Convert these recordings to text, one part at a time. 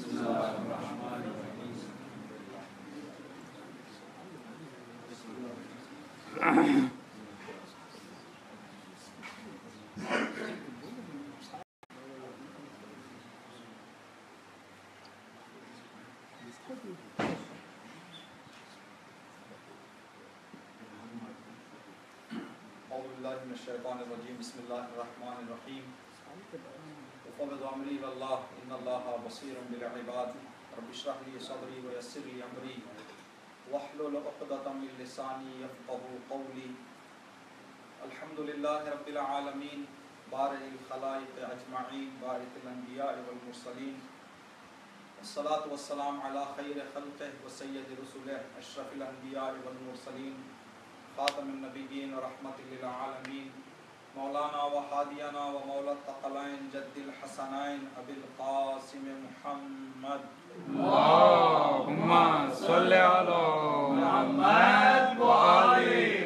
اعوذ باللہ من الشیطان الرجیم بسم اللہ الرحمن الرحیم وفوض امری واللہ ان اللہ بصیر بالعباد رب اشرح لي صدری ویسر لي امری واحلل عقدۃ من لسانی یفقهوا قولی الحمد للہ رب العالمین بارئ الخلائق اجمعین باعث الانبیاء والمرسلین والصلاة والسلام علی خیر خلقہ وسید رسولہ اشرف الانبیاء والمرسلین خاتم النبیین ورحمت للعالمین مولانا و حادینا و مولا الثقلین جد الحسنین ابی القاسم محمد اللہم صلی علی محمد و آل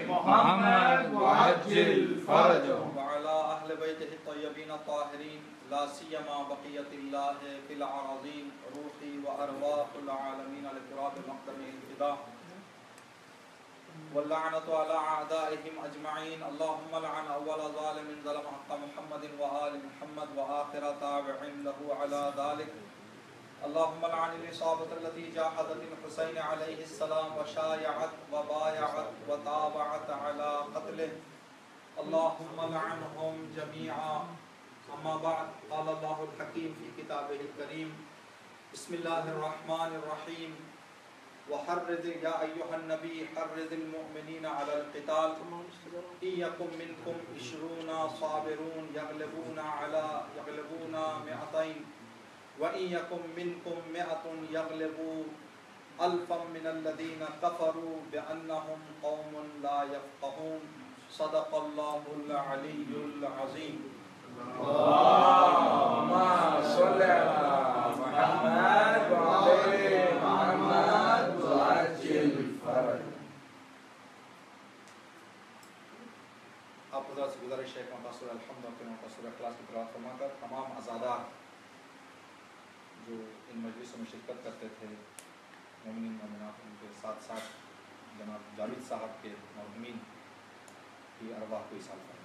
محمد وعجل فرجهم وعلى اہل بیتہ الطیبین الطاہرین لا سیما بقیت اللہ فی العراضین روحی و ارواح العالمین لقراب مقدم الفدا واللعنة على أعدائهم أجمعين اللهم لعن أول ظالم ظلم حق محمد وآل محمد وآخر تابع له على ذلك اللهم لعن الإصابة التي جاهدت الحسين عليه السلام وشايعت وبايعت وتابعت على قتله اللهم لعنهم جميعا أما بعد قال الله الحكيم في كتابه الكريم بسم الله الرحمن الرحيم وحرض يا أيها النبي حرض المؤمنين على القتال إن يكن منكم 20 صابرون يغلبون 200 وإن يكن منكم 100 يغلبوا 1000 من الذين كفروا بأنهم قوم لا يفقهون صدق الله العلي العظيم اللہم صلی علی محمد و آل محمد وعجل فرجهم آپ حضرات سے گزارش ہے کہ سورہ الحمد اور سورہ اخلاص کی تلاوت فرما کر تمام عزادار جو ان مجلسوں میں شرکت کرتے تھے مومنین مومنات ان کے ساتھ ساتھ جناب جاوید صاحب کے مرحومین کی ارواح کو ایصال فرمائیں.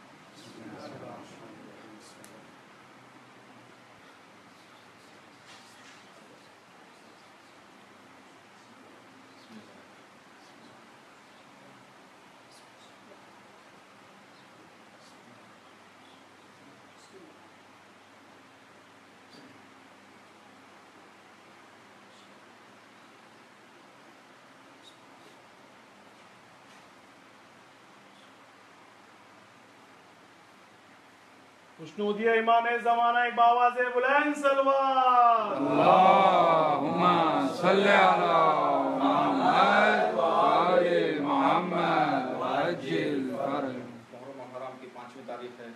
خوشنودی امام زمانہ باواز بلند سلوات اللہم صلی علی محمد و آل محمد وعجل فرجهم. محرم و حرام کی 5ویں تاریخ ہے.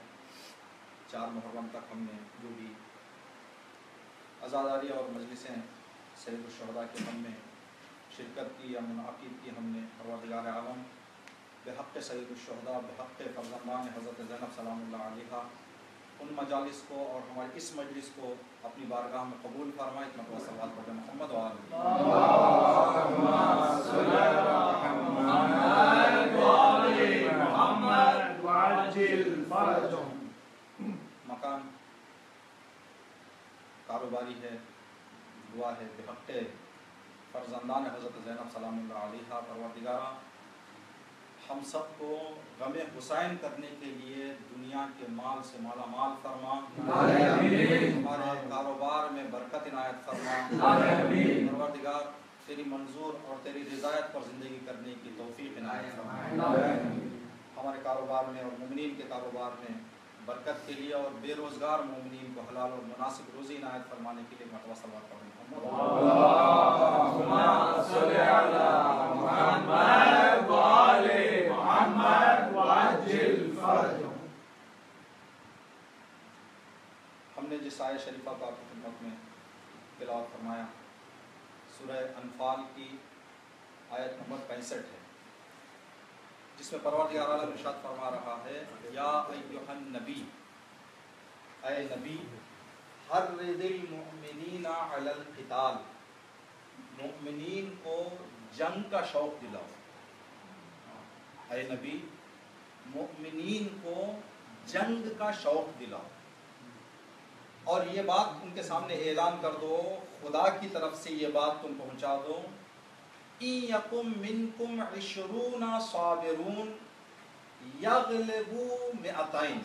4 محرم تک ہم نے جو بھی عزاداری اور مجلسیں سید الشہداء کے غم میں شرکت کی یا منعقد کی ہم نے پروردگار عالم بحق سید الشہداء بحق فرزندان حضرت زینب سلام اللہ علیہا ان مجالس کو اور ہمارے اس مجلس کو اپنی بارگاہ میں قبول فرمائے. اتنا صلوات پڑھیں محمد و آل اللہم صلی علی محمد و آل محمد وعجل فرجهم. مکان کاروباری ہے، دعا ہے بحق فرزندان حضرت زینب سلام اللہ علیہا پروردگارہ ہم سب کو غم حسین کرنے کے لیے دنیا کے مال سے مالا مال فرما. ہمارے کاروبار میں برکت عنایت فرما. پروردگار تیری منظور اور تیری رضایت پر زندگی کرنے کی توفیق عنایت فرما. ہمارے کاروبار میں اور مومنین کے کاروبار میں برکت کے لیے اور بے روزگار مومنین کو حلال اور مناسب روزی عنایت فرمانے کے لیے مرتبہ صلوات پڑھیں. اللہم صلی علی محمد و آل محمد وعجل فرجهم. ہم نے جس آیت شریفہ کو آپ کی خدمت میں تلاوت فرمایا سورہ انفال کی آیت نمبر 65 ہے، جس میں پروردگار عالم ارشاد فرما رہا ہے یا ایھا النبی، اے نبی حرض المؤمنین علی القتال، مؤمنین کو جنگ کا شوق دلاؤ. اے نبی مؤمنین کو جنگ کا شوق دلاؤ. اور یہ بات ان کے سامنے اعلان کر دو، خدا کی طرف سے یہ بات تم پہنچا دو، اِن یکم منکم 20 صابرون یغلبوا 200.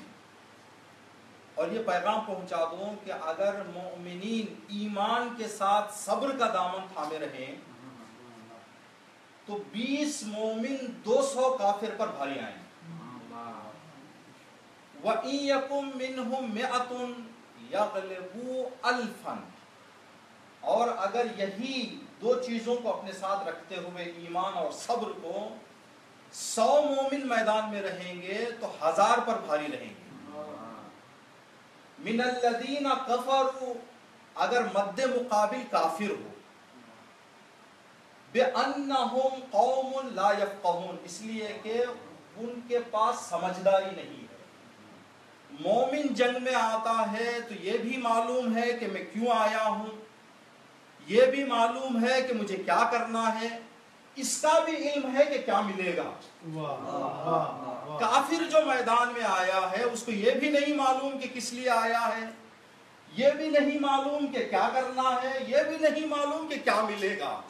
اور یہ پیغام پہنچا دو کہ اگر مؤمنین ایمان کے ساتھ صبر کا دامن تھامے رہیں تو 20 مومن 200 کافر پر بھاری آئیں. وَإِن يَكُن مِّنْهُمْ 100 يَغْلِبُوا 1000. اور اگر یہی دو چیزوں کو اپنے ساتھ رکھتے ہوئے ایمان اور صبر کو 100 مومن میدان میں رہیں گے تو 1000 پر بھاری رہیں گے. من الذین کفروا، اگر مد مقابل کافر ہو، بِأَنَّهُمْ قَوْمٌ لَا يَفْقَهُونَ، اس لیے کہ ان کے پاس سمجھداری نہیں ہے. مومن جنگ میں آتا ہے تو یہ بھی معلوم ہے کہ میں کیوں آیا ہوں، یہ بھی معلوم ہے کہ مجھے کیا کرنا ہے، اس کا بھی علم ہے کہ کیا ملے گا. کافر جو میدان میں آیا ہے اس کو یہ بھی نہیں معلوم کہ کس لیے آیا ہے، یہ بھی نہیں معلوم کہ کیا کرنا ہے، یہ بھی نہیں معلوم کہ کیا ملے گا.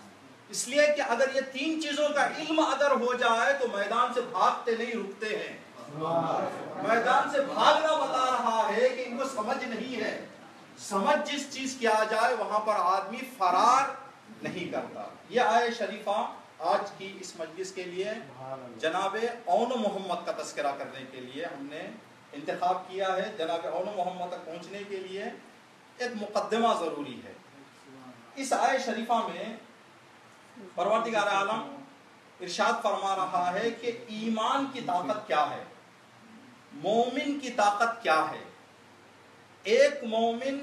اس لیے کہ اگر یہ 3 چیزوں کا علم اگر ہو جائے تو میدان سے بھاگتے نہیں، رکتے ہیں. میدان سے بھاگنا بتا رہا ہے کہ ان کو سمجھ نہیں ہے. سمجھ جس چیز کی آ جائے وہاں پر آدمی فرار نہیں کرتا. یہ آیت شریفہ آج کی اس مجلس کے لیے جناب اون محمد کا تذکرہ کرنے کے لیے ہم نے انتخاب کیا ہے. جناب اون محمد تک پہنچنے کے لیے ایک مقدمہ ضروری ہے. اس آیت شریفہ میں پروردگار عالم ارشاد فرما رہا ہے کہ ایمان کی طاقت کیا ہے، مومن کی طاقت کیا ہے. ایک مومن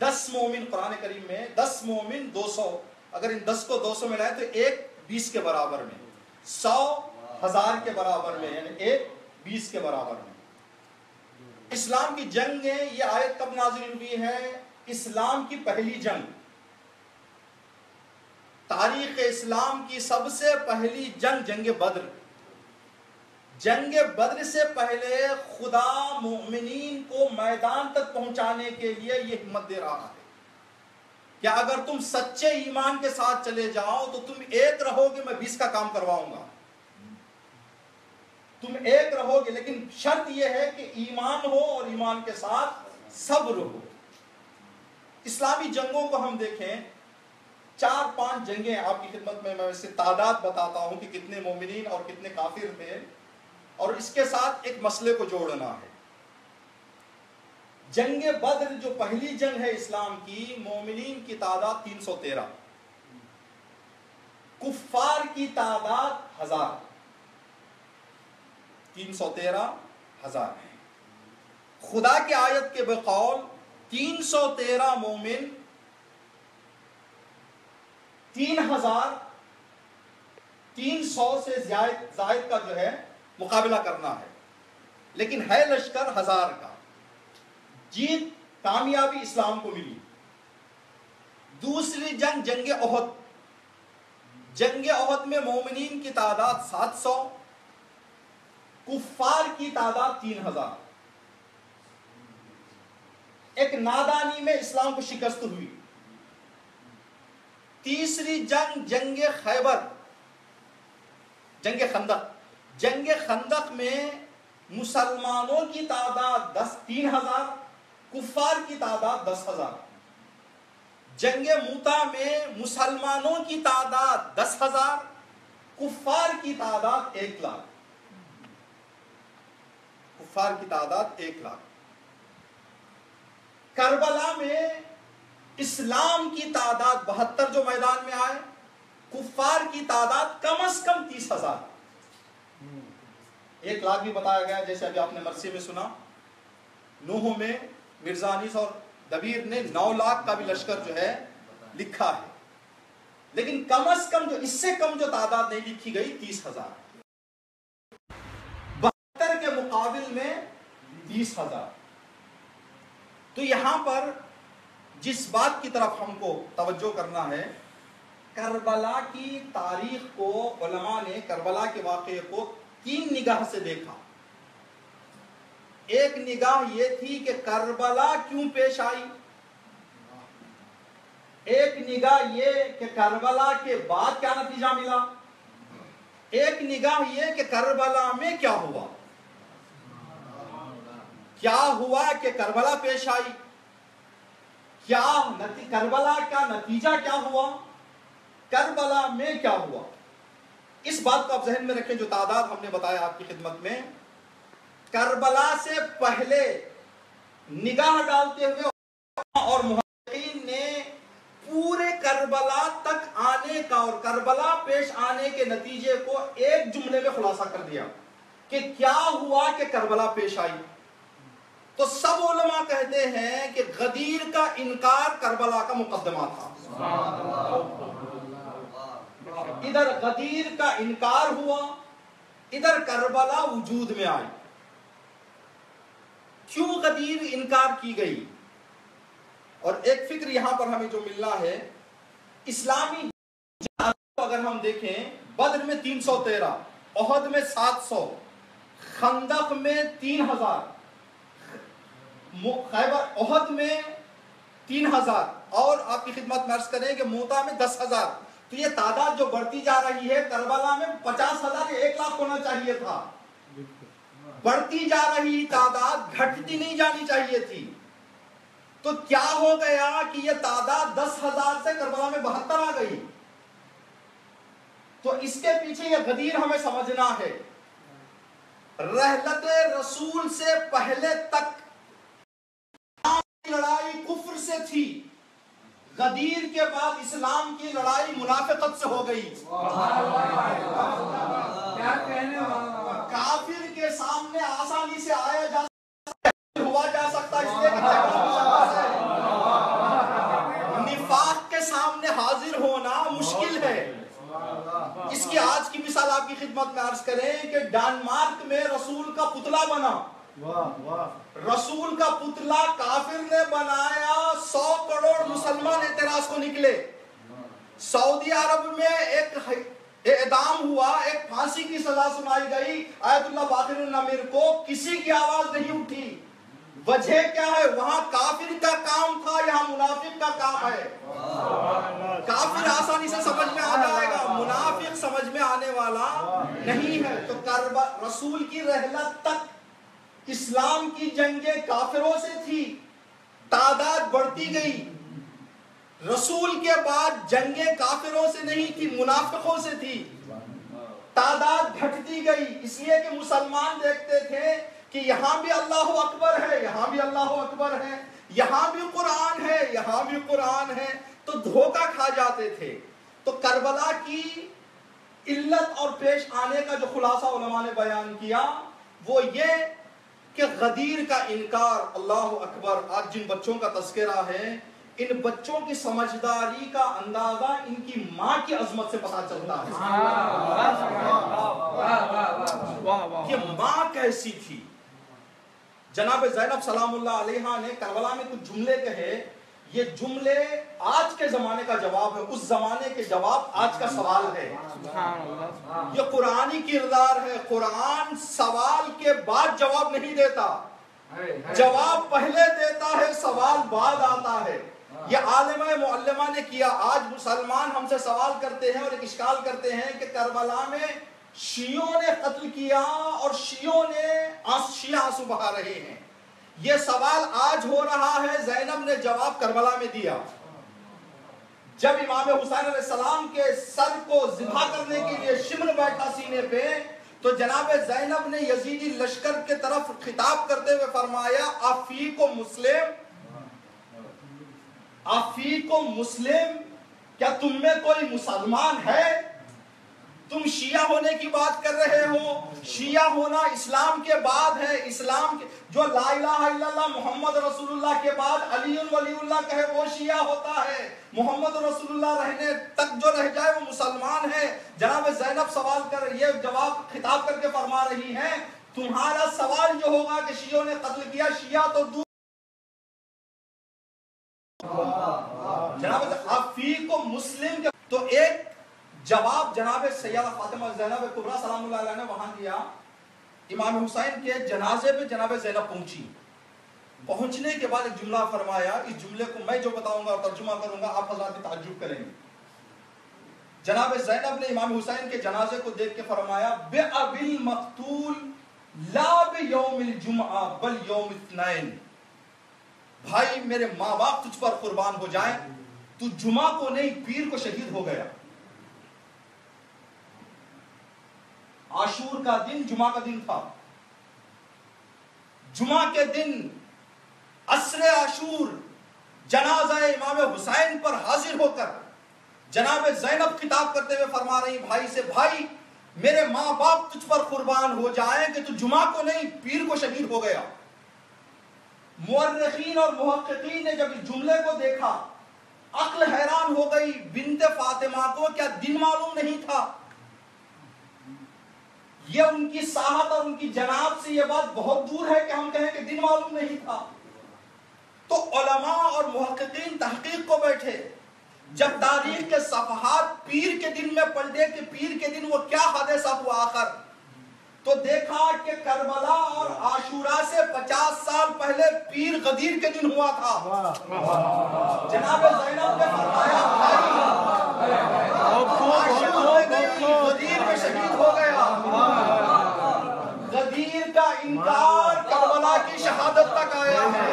10 مومن، قرآن کریم میں 10 مومن 200، اگر ان 10 کو 200 میں لائے تو ایک 20 کے برابر میں، 100 1000 کے برابر میں، یعنی ایک 20 کے برابر میں. اسلام کی جنگ ہے. یہ آیت کب نازل ہوئی ہے؟ اسلام کی پہلی جنگ، تاریخ اسلام کی سب سے پہلی جنگ، جنگ بدر. جنگ بدر سے پہلے خدا مومنین کو میدان تک پہنچانے کے لیے یہ ہمت دے رہا ہے کہ اگر تم سچے ایمان کے ساتھ چلے جاؤ تو تم ایک رہو گے، میں 20 کا کام کرواؤں گا. تم ایک رہو گے، لیکن شرط یہ ہے کہ ایمان ہو اور ایمان کے ساتھ صبر ہو. اسلامی جنگوں کو ہم دیکھیں، 4-5 جنگیں آپ کی خدمت میں اسے تعداد بتاتا ہوں کہ کتنے مومنین اور کتنے کافر تھے، اور اس کے ساتھ ایک مسئلے کو جوڑنا ہے. جنگ بدر جو پہلی جنگ ہے اسلام کی، مومنین کی تعداد 313، کفار کی تعداد 1000، 313,000. خدا کی آیت کے بقول 313 مومن 3,300 سے زائد کا جو ہے مقابلہ کرنا ہے، لیکن ہے لشکر 1000 کا. جیت، کامیابی اسلام کو ملی. دوسری جنگ، جنگ احد. جنگ احد میں مومنین کی تعداد 700، کفار کی تعداد 3000. ایک نادانی میں اسلام کو شکست ہوئی. تیسری جنگ، جنگ خیبر، جنگ خندق. جنگ خندق میں مسلمانوں کی تعداد 3,000، کفار کی تعداد 10,000. جنگ موتا میں مسلمانوں کی تعداد 10,000، کفار کی تعداد 1,00,000. کفار کی تعداد 1,00,000. کربلا میں اسلام کی تعداد 72 جو میدان میں آئے، کفار کی تعداد کم از کم 30,000. 1,00,000 بھی بتایا گیا، جیسے ابھی آپ نے مرثی میں سنا. نوح میں مرزا انیس اور دبیر نے 9,00,000 کا بھی لشکر جو ہے لکھا ہے، لیکن کم از کم جو اس سے کم جو تعداد نہیں لکھی گئی 30,000. 72 کے مقابل میں 30,000. تو یہاں پر جس بات کی طرف ہم کو توجہ کرنا ہے، کربلا کی تاریخ کو علماء نے کربلا کے واقعے کو 3 نگاہ سے دیکھا۔ ایک نگاہ یہ تھی کہ کربلا کیوں پیش آئی، ایک نگاہ یہ کہ کربلا کے بعد کیا نتیجہ ملا، ایک نگاہ یہ کہ کربلا میں کیا ہوا، کیا ہوا کہ کربلا پیش آئی، کربلا کا نتیجہ کیا ہوا، کربلا میں کیا ہوا۔ اس بات کو آپ ذہن میں رکھیں جو تعداد ہم نے بتایا آپ کی خدمت میں، کربلا سے پہلے نگاہ ڈالتے ہوئے اور محققین نے پورے کربلا تک آنے کا اور کربلا پیش آنے کے نتیجے کو ایک جملے میں خلاصہ کر دیا کہ کیا ہوا کہ کربلا پیش آئی۔ تو سب علماء کہتے ہیں کہ غدیر کا انکار کربلا کا مقدمہ تھا۔ ادھر غدیر کا انکار ہوا، ادھر کربلا وجود میں آئی۔ کیوں غدیر انکار کی گئی؟ اور ایک فکر یہاں پر ہمیں جو ملنا ہے، اسلامی اگر ہم دیکھیں، بدر میں 313، احد میں 700، خندق میں 3000، خیبر احد میں 3000، اور آپ کی خدمت میں عرض کریں کہ موتا میں 10,000۔ تو یہ تعداد جو بڑھتی جا رہی ہے، کربلا میں 50,000 یا 1 لاکھ ہونا چاہیے تھا، بڑھتی جا رہی تعداد گھٹتی نہیں جانی چاہیے تھی۔ تو کیا ہو گیا کہ یہ تعداد 10,000 سے کربلا میں 72 آ گئی؟ تو اس کے پیچھے یہ غدیر ہمیں سمجھنا ہے۔ رحلت رسول سے پہلے تک لڑائی کفر سے تھی، غدیر کے بعد اسلام کی لڑائی منافقت سے ہو گئی۔ کافر کے سامنے آسانی سے آیا جا سکتا، ہوا جا سکتا، اس لیے نفاق کے سامنے حاضر ہونا مشکل ہے۔ اس کی آج کی مثال آپ کی خدمت میں عرض کریں کہ ڈنمارک میں رسول کا پتلا بنا، رسول کا پتلا کافر نے بنایا، 100 کروڑ مسلمان اعتراض کو نکلے۔ سعودی عرب میں ایک اعدام ہوا، ایک پھانسی کی سزا سنائی گئی آیت اللہ باقر النمیر کو، کسی کی آواز نہیں اٹھی۔ وجہ کیا ہے؟ وہاں کافر کا کام تھا، یہاں منافق کا کام ہے۔ کافر آسانی سے سمجھ میں آ جائے گا، منافق سمجھ میں آنے والا نہیں ہے۔ تو رسول کی رحلت تک اسلام کی جنگیں کافروں سے تھی، تعداد بڑھتی گئی۔ رسول کے بعد جنگیں کافروں سے نہیں تھی، منافقوں سے تھی، تعداد گھٹتی گئی۔ اس لیے کہ مسلمان دیکھتے تھے کہ یہاں بھی اللہ اکبر ہے، یہاں بھی اللہ اکبر ہے، یہاں بھی قرآن ہے، یہاں بھی قرآن ہے، تو دھوکہ کھا جاتے تھے۔ تو کربلا کی علت اور پیش آنے کا جو خلاصہ علماء نے بیان کیا وہ یہ کہ غدیر کا انکار، اللہ اکبر۔ آج جن بچوں کا تذکرہ ہے، ان بچوں کی سمجھداری کا اندازہ ان کی ماں کی عظمت سے پتہ چلتا ہے کہ ماں کیسی تھی۔ جناب زینب سلام اللہ علیہا نے کربلا میں کچھ جملے کہے، یہ جملے آج کے زمانے کا جواب ہے، اس زمانے کے جواب آج کا سوال ہے۔ یہ قرآنی کردار ہے، قرآن سوال کے بعد جواب نہیں دیتا، جواب پہلے دیتا ہے، سوال بعد آتا ہے۔ یہ عالمہ معلمہ نے کیا۔ آج مسلمان ہم سے سوال کرتے ہیں اور ایک اشکال کرتے ہیں کہ کربلا میں شیعوں نے قتل کیا اور شیعوں نے شیعہ آنسو بہا رہے ہیں۔ یہ سوال آج ہو رہا ہے، زینب نے جواب کربلا میں دیا۔ جب امام حسین علیہ السلام کے سر کو ذبح کرنے کے لیے شمر بیٹھا سینے پہ، تو جناب زینب نے یزیدی لشکر کے طرف خطاب کرتے ہوئے فرمایا، افیکم مسلم، افیکم مسلم، کیا تم میں کوئی مسلمان ہے؟ تم شیعہ ہونے کی بات کر رہے ہو، شیعہ ہونا اسلام کے بعد ہے۔ اسلام کے جو لا الہ الا اللہ محمد رسول اللہ کے بعد علی ولی اللہ کہے وہ شیعہ ہوتا ہے، محمد رسول اللہ رہنے تک جو رہ جائے وہ مسلمان ہے۔ جناب زینب سوال کر، یہ جواب خطاب کر کے فرما رہی ہیں، تمہارا سوال جو ہوگا کہ شیعوں نے قتل کیا، شیعہ تو دور مسلم کے تو ایک جواب جناب سیدہ فاطمہ زینب کبریٰ سلام اللہ علیہ نے وہاں دیا. امام حسین کے جنازے پہ جناب زینب پہنچنے کے بعد ایک جملہ فرمایا. اس جملے کو میں جو بتاؤں گا اور ترجمہ کروں گا آپ حضرات تعجب کریں گے. جناب زینب نے امام حسین کے جنازے کو دیکھ کے فرمایا بِأَبِي الْمَقْتُولِ لَا بِيَوْمِ الْجُمْعَةِ بَلْ يَوْمِ الاثنين. بھائی میرے ماں باپ تجھ پر قربان ہو جائیں, تو جمعہ کو نہیں پیر کو شہید ہو گیا. عاشور کا دن جمعہ کا دن تھا. جمعہ کے دن عصر عاشور جنازہ امام حسین پر حاضر ہو کر جناب زینب خطاب کرتے ہوئے فرما رہی بھائی سے, بھائی میرے ماں باپ تجھ پر قربان ہو جائیں کہ تو جمعہ کو نہیں پیر کو شہید ہو گیا. مورخین اور محققین نے جب اس جملے کو دیکھا عقل حیران ہو گئی. بنت فاطمہ کو کیا دن معلوم نہیں تھا؟ یہ ان کی ساحت اور ان کی جناب سے یہ بات بہت دور ہے کہ ہم کہیں کہ دن معلوم نہیں تھا. تو علماء اور محققین تحقیق کو بیٹھے. جب تاریخ کے صفحات پیر کے دن میں پلٹے کہ پیر کے دن وہ کیا حادثہ ہوا آخر, تو دیکھا کہ کربلا اور عاشورہ سے 50 سال پہلے پیر غدیر کے دن ہوا تھا. جناب زینب نے فرمایا غدیر میں شہید ہو گیا. غدیر کا انکار کربلا کی شہادت تک آیا ہے.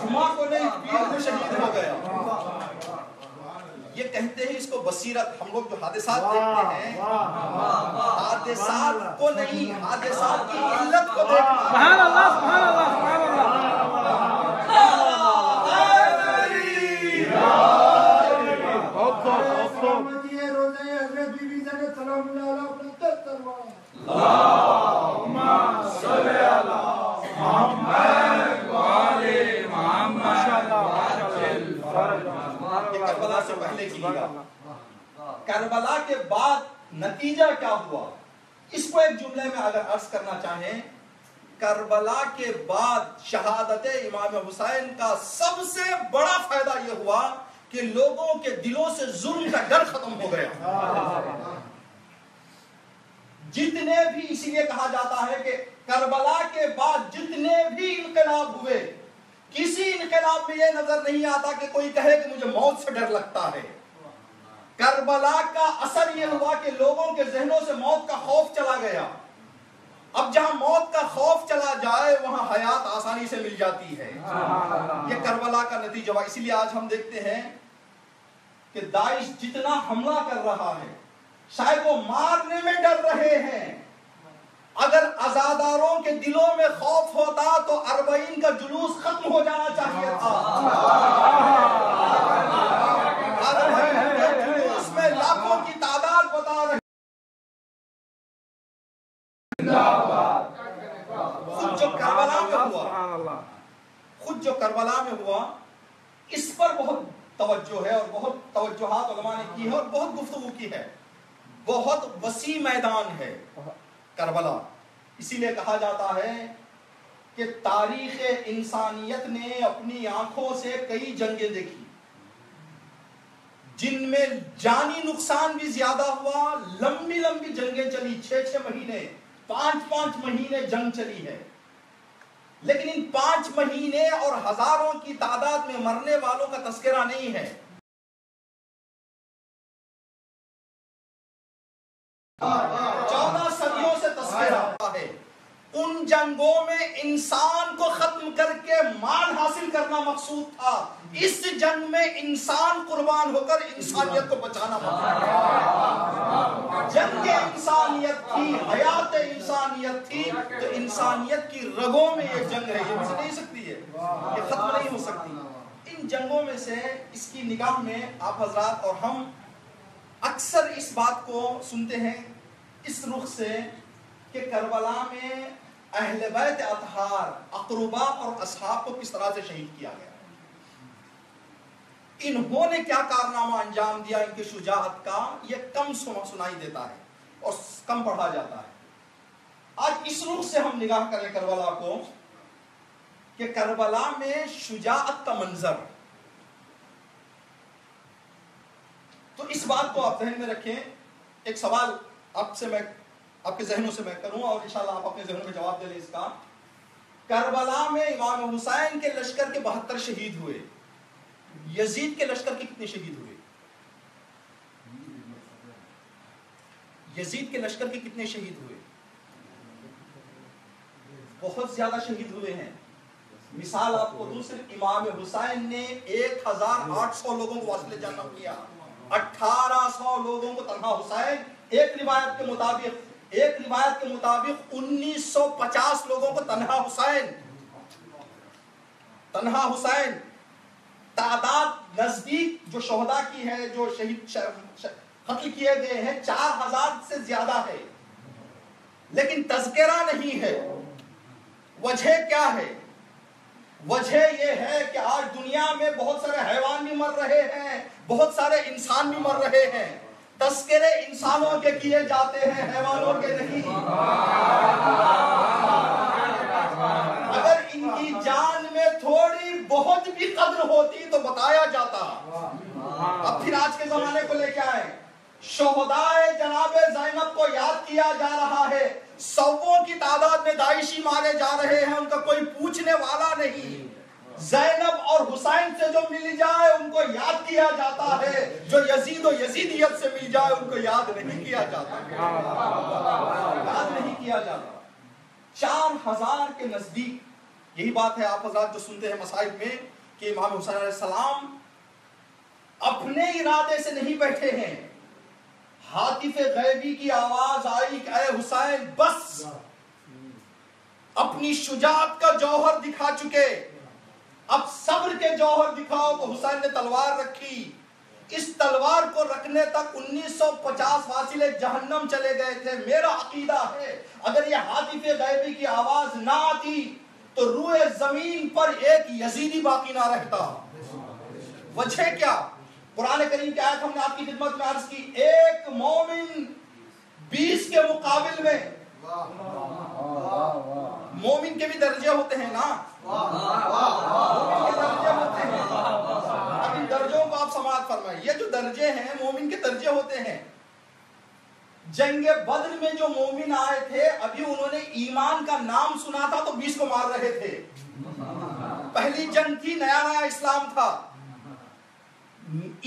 جمعہ کو نہیں پیر کو شہید ہو گیا. یہ کہتے ہیں اس کو بصیرت. ہم لوگ جو حادثات دیکھتے ہیں حادثات کو نہیں, حادثات کی علت کو دیکھتے ہیں. سبحان اللہ, سبحان اللہ, سبحان اللہ. کربلا سے پہلے کی کربلا کے بعد نتیجہ کیا ہوا, اس کو ایک جملے میں اگر عرض کرنا چاہیں, کربلا کے بعد شہادت امام حسین کا سب سے بڑا فائدہ یہ ہوا کہ لوگوں کے دلوں سے ظلم کا ڈر ختم ہو گیا. جتنے بھی, اسی لیے کہا جاتا ہے کہ کربلا کے بعد جتنے بھی انقلاب ہوئے, کسی انقلاب میں یہ نظر نہیں آتا کہ کوئی کہے کہ مجھے موت سے ڈر لگتا ہے. کربلا کا اثر یہ ہوا کہ لوگوں کے ذہنوں سے موت کا خوف چلا گیا. اب جہاں موت کا خوف چلا جائے وہاں حیات آسانی سے مل جاتی ہے. یہ کربلا کا نتیجہ ہوا. اسی لیے آج ہم دیکھتے ہیں کہ داعش جتنا حملہ کر رہا ہے, شاید وہ مارنے میں ڈر رہے ہیں. اگر عزاداروں کے دلوں میں خوف ہوتا تو 40 کا جلوس ختم ہو جانا چاہیے تھا. جلوس میں لاکھوں کی تعداد بتا رہے. خود جو کربلا میں ہوا, خود جو کربلا میں ہوا, اس پر بہت توجہ ہے اور بہت توجہات علماء نے کی ہے اور بہت گفتگو کی ہے. بہت وسیع میدان ہے کربلا. اسی لیے کہا جاتا ہے کہ تاریخ انسانیت نے اپنی آنکھوں سے کئی جنگیں دیکھی جن میں جانی نقصان بھی زیادہ ہوا. لمبی لمبی جنگیں چلی, 6 مہینے, 5 مہینے جنگ چلی ہے. لیکن ان 5 مہینے اور ہزاروں کی تعداد میں مرنے والوں کا تذکرہ نہیں ہے. 14 صدیوں سے تذکرہ ہے. ان جنگوں میں انسان کو ختم کر کے مال حاصل کرنا مقصود تھا. اس جنگ میں انسان قربان ہو کر انسانیت کو بچانا مقصود تھا. جنگ انسانیت تھی, حیات انسانیت تھی, تو انسانیت کی رگوں میں یہ جنگ ہے. یہ مجھ سے نہیں سکتی ہے, یہ ختم نہیں ہو سکتی. ان جنگوں میں سے اس کی نگاہ میں آپ حضرات اور ہم اکثر اس بات کو سنتے ہیں اس رخ سے کہ کربلا میں اہل بیت اطہار, اقربا اور اصحاب کو کس طرح سے شہید کیا گیا. انہوں نے کیا کارنامہ انجام دیا, ان کی شجاعت کا یہ کم سنائی دیتا ہے اور کم پڑھا جاتا ہے. آج اس رخ سے ہم نگاہ کریں کربلا کو کہ کربلا میں شجاعت کا منظر. تو اس بات کو آپ ذہن میں رکھیں. ایک سوال آپ کے ذہنوں سے میں کروں اور انشاءاللہ آپ اپنے ذہنوں میں جواب دے لیں اس کا. کربلا میں امام حسین کے لشکر کے 72 شہید ہوئے. یزید کے لشکر کے کتنے شہید ہوئے؟ یزید کے لشکر کے کتنے شہید ہوئے؟ بہت زیادہ شہید ہوئے ہیں. مثال آپ کو دوں، صرف امام حسین نے 1800 لوگوں کو واصل جنت کیا. 1800 لوگوں کو تنہا حسین. ایک روایت کے مطابق 1950 لوگوں کو تنہا حسین. تعداد نزدیک جو شہداء کی ہے، جو شہید قتل کیے گئے ہیں، 4000 سے زیادہ ہے، لیکن تذکرہ نہیں ہے. وجہ کیا ہے؟ وجہ یہ ہے کہ آج دنیا میں بہت سارے حیوان بھی مر رہے ہیں، بہت سارے انسان بھی مر رہے ہیں. تذکرے انسانوں کے کیے جاتے ہیں، حیوانوں کے نہیں. اگر ان کی جان میں تھوڑی بہت بھی قدر ہوتی تو بتایا جاتا. اب پھر آج کے زمانے کو لے کے آئے. شہدائے جناب زینب کو یاد کیا جا رہا ہے. سووں کی تعداد میں داعشی مارے جا رہے ہیں، ان کا کوئی پوچھنے والا نہیں. زینب اور حسین سے جو مل جائے ان کو یاد کیا جاتا ہے، جو یزید و یزیدیت سے مل جائے ان کو یاد نہیں کیا جاتا. 4000 کے نزدیک. یہی بات ہے آپ حضرات جو سنتے ہیں مصائب میں کہ امام حسین علیہ السلام اپنے ارادے سے نہیں بیٹھے ہیں. ہاتف غیبی کی آواز آئی کہ اے حسین بس، اپنی شجاعت کا جوہر دکھا چکے، اب صبر کے جوہر دکھاؤ. تو حسین نے تلوار رکھی. اس تلوار کو رکھنے تک 1950 واصل جہنم چلے گئے تھے. میرا عقیدہ ہے اگر یہ ہاتف غیبی کی آواز نہ آتی تو روئے زمین پر ایک یزیدی باقی نہ رہتا. وجہ کیا؟ قرآن کریم کی آیت ہم نے آپ کی خدمت میں عرض کی. ایک مومن 20 کے مقابل میں. مومن کے بھی درجے ہوتے ہیں نا. مومن کے درجے ہوتے ہیں. اب ان درجوں کو آپ سماعت فرمائیں. یہ جو درجے ہیں مومن کے درجے ہوتے ہیں. جنگ بدر میں جو مومن آئے تھے ابھی انہوں نے ایمان کا نام سنا تھا تو 20 کو مار رہے تھے. پہلی جنگ تھی، نیا نیا اسلام تھا،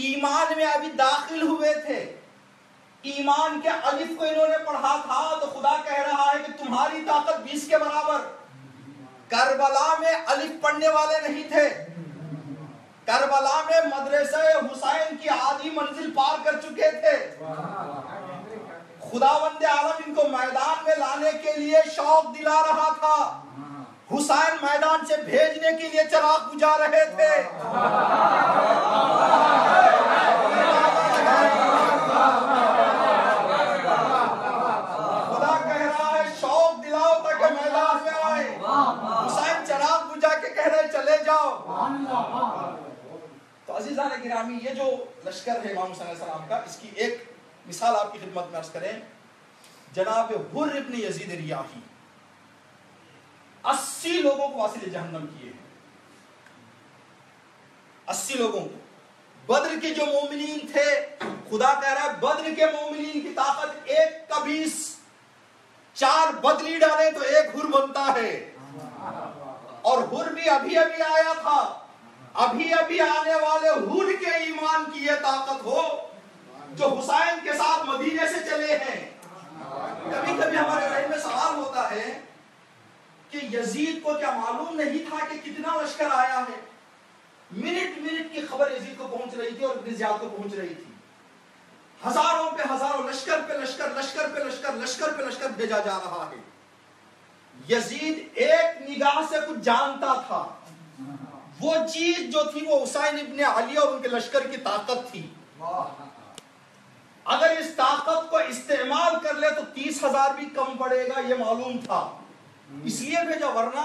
ایمان میں ابھی داخل ہوئے تھے. ایمان کے الف کو انہوں نے پڑھا تھا تو خدا کہہ رہا ہے کہ تمہاری طاقت 20 کے برابر. کربلا میں الف پڑھنے والے نہیں تھے. کربلا میں مدرسہ حسین کی آدھی منزل پار کر چکے تھے. خداوند عالم ان کو میدان میں لانے کے لیے شوق دلا رہا تھا. حسین میدان سے بھیجنے کے لیے چراغ بجھا رہے تھے. خدا کہہ رہا ہے شوق دلاؤ تاکہ میدان میں آئے. حسین چراغ بجھا کے کہہ رہے چلے جاؤ. تو عزیزان گرامی، یہ جو لشکر ہے امام حسین علیہ السلام کا، اس کی ایک مثال آپ کی خدمت میں عرض کریں. جناب حر ابن یزید ریاحی 80 لوگوں کو واصل جہنم کیے ہیں. 80 لوگوں کو. بدر کے جو مومنین تھے، خدا کہہ رہا ہے بدر کے مومنین کی طاقت 1 کا 20. 4 بدلی ڈالے تو 1 حر بنتا ہے. اور حر بھی ابھی ابھی آیا تھا. ابھی ابھی آنے والے حر کے ایمان کی یہ طاقت ہو جو حسین کے ساتھ مدینے سے چلے ہیں. کبھی کبھی ہمارے ذہن میں سوال ہوتا ہے کہ یزید کو کیا معلوم نہیں تھا کہ کتنا لشکر آیا ہے؟ منٹ منٹ کی خبر یزید کو پہنچ رہی تھی اور ابن زیاد کو پہنچ رہی تھی. ہزاروں پہ ہزاروں، لشکر پہ لشکر، لشکر پہ لشکر، لشکر پہ لشکر بھیجا جا رہا ہے. یزید ایک نگاہ سے کچھ جانتا تھا. وہ چیز جو تھی وہ حسین ابن علی اور ان کے لشکر کی طاقت تھی. اگر اس طاقت کو استعمال کر لے تو 30,000 بھی کم پڑے گا، یہ معلوم تھا، اس لیے بھیجا. ورنہ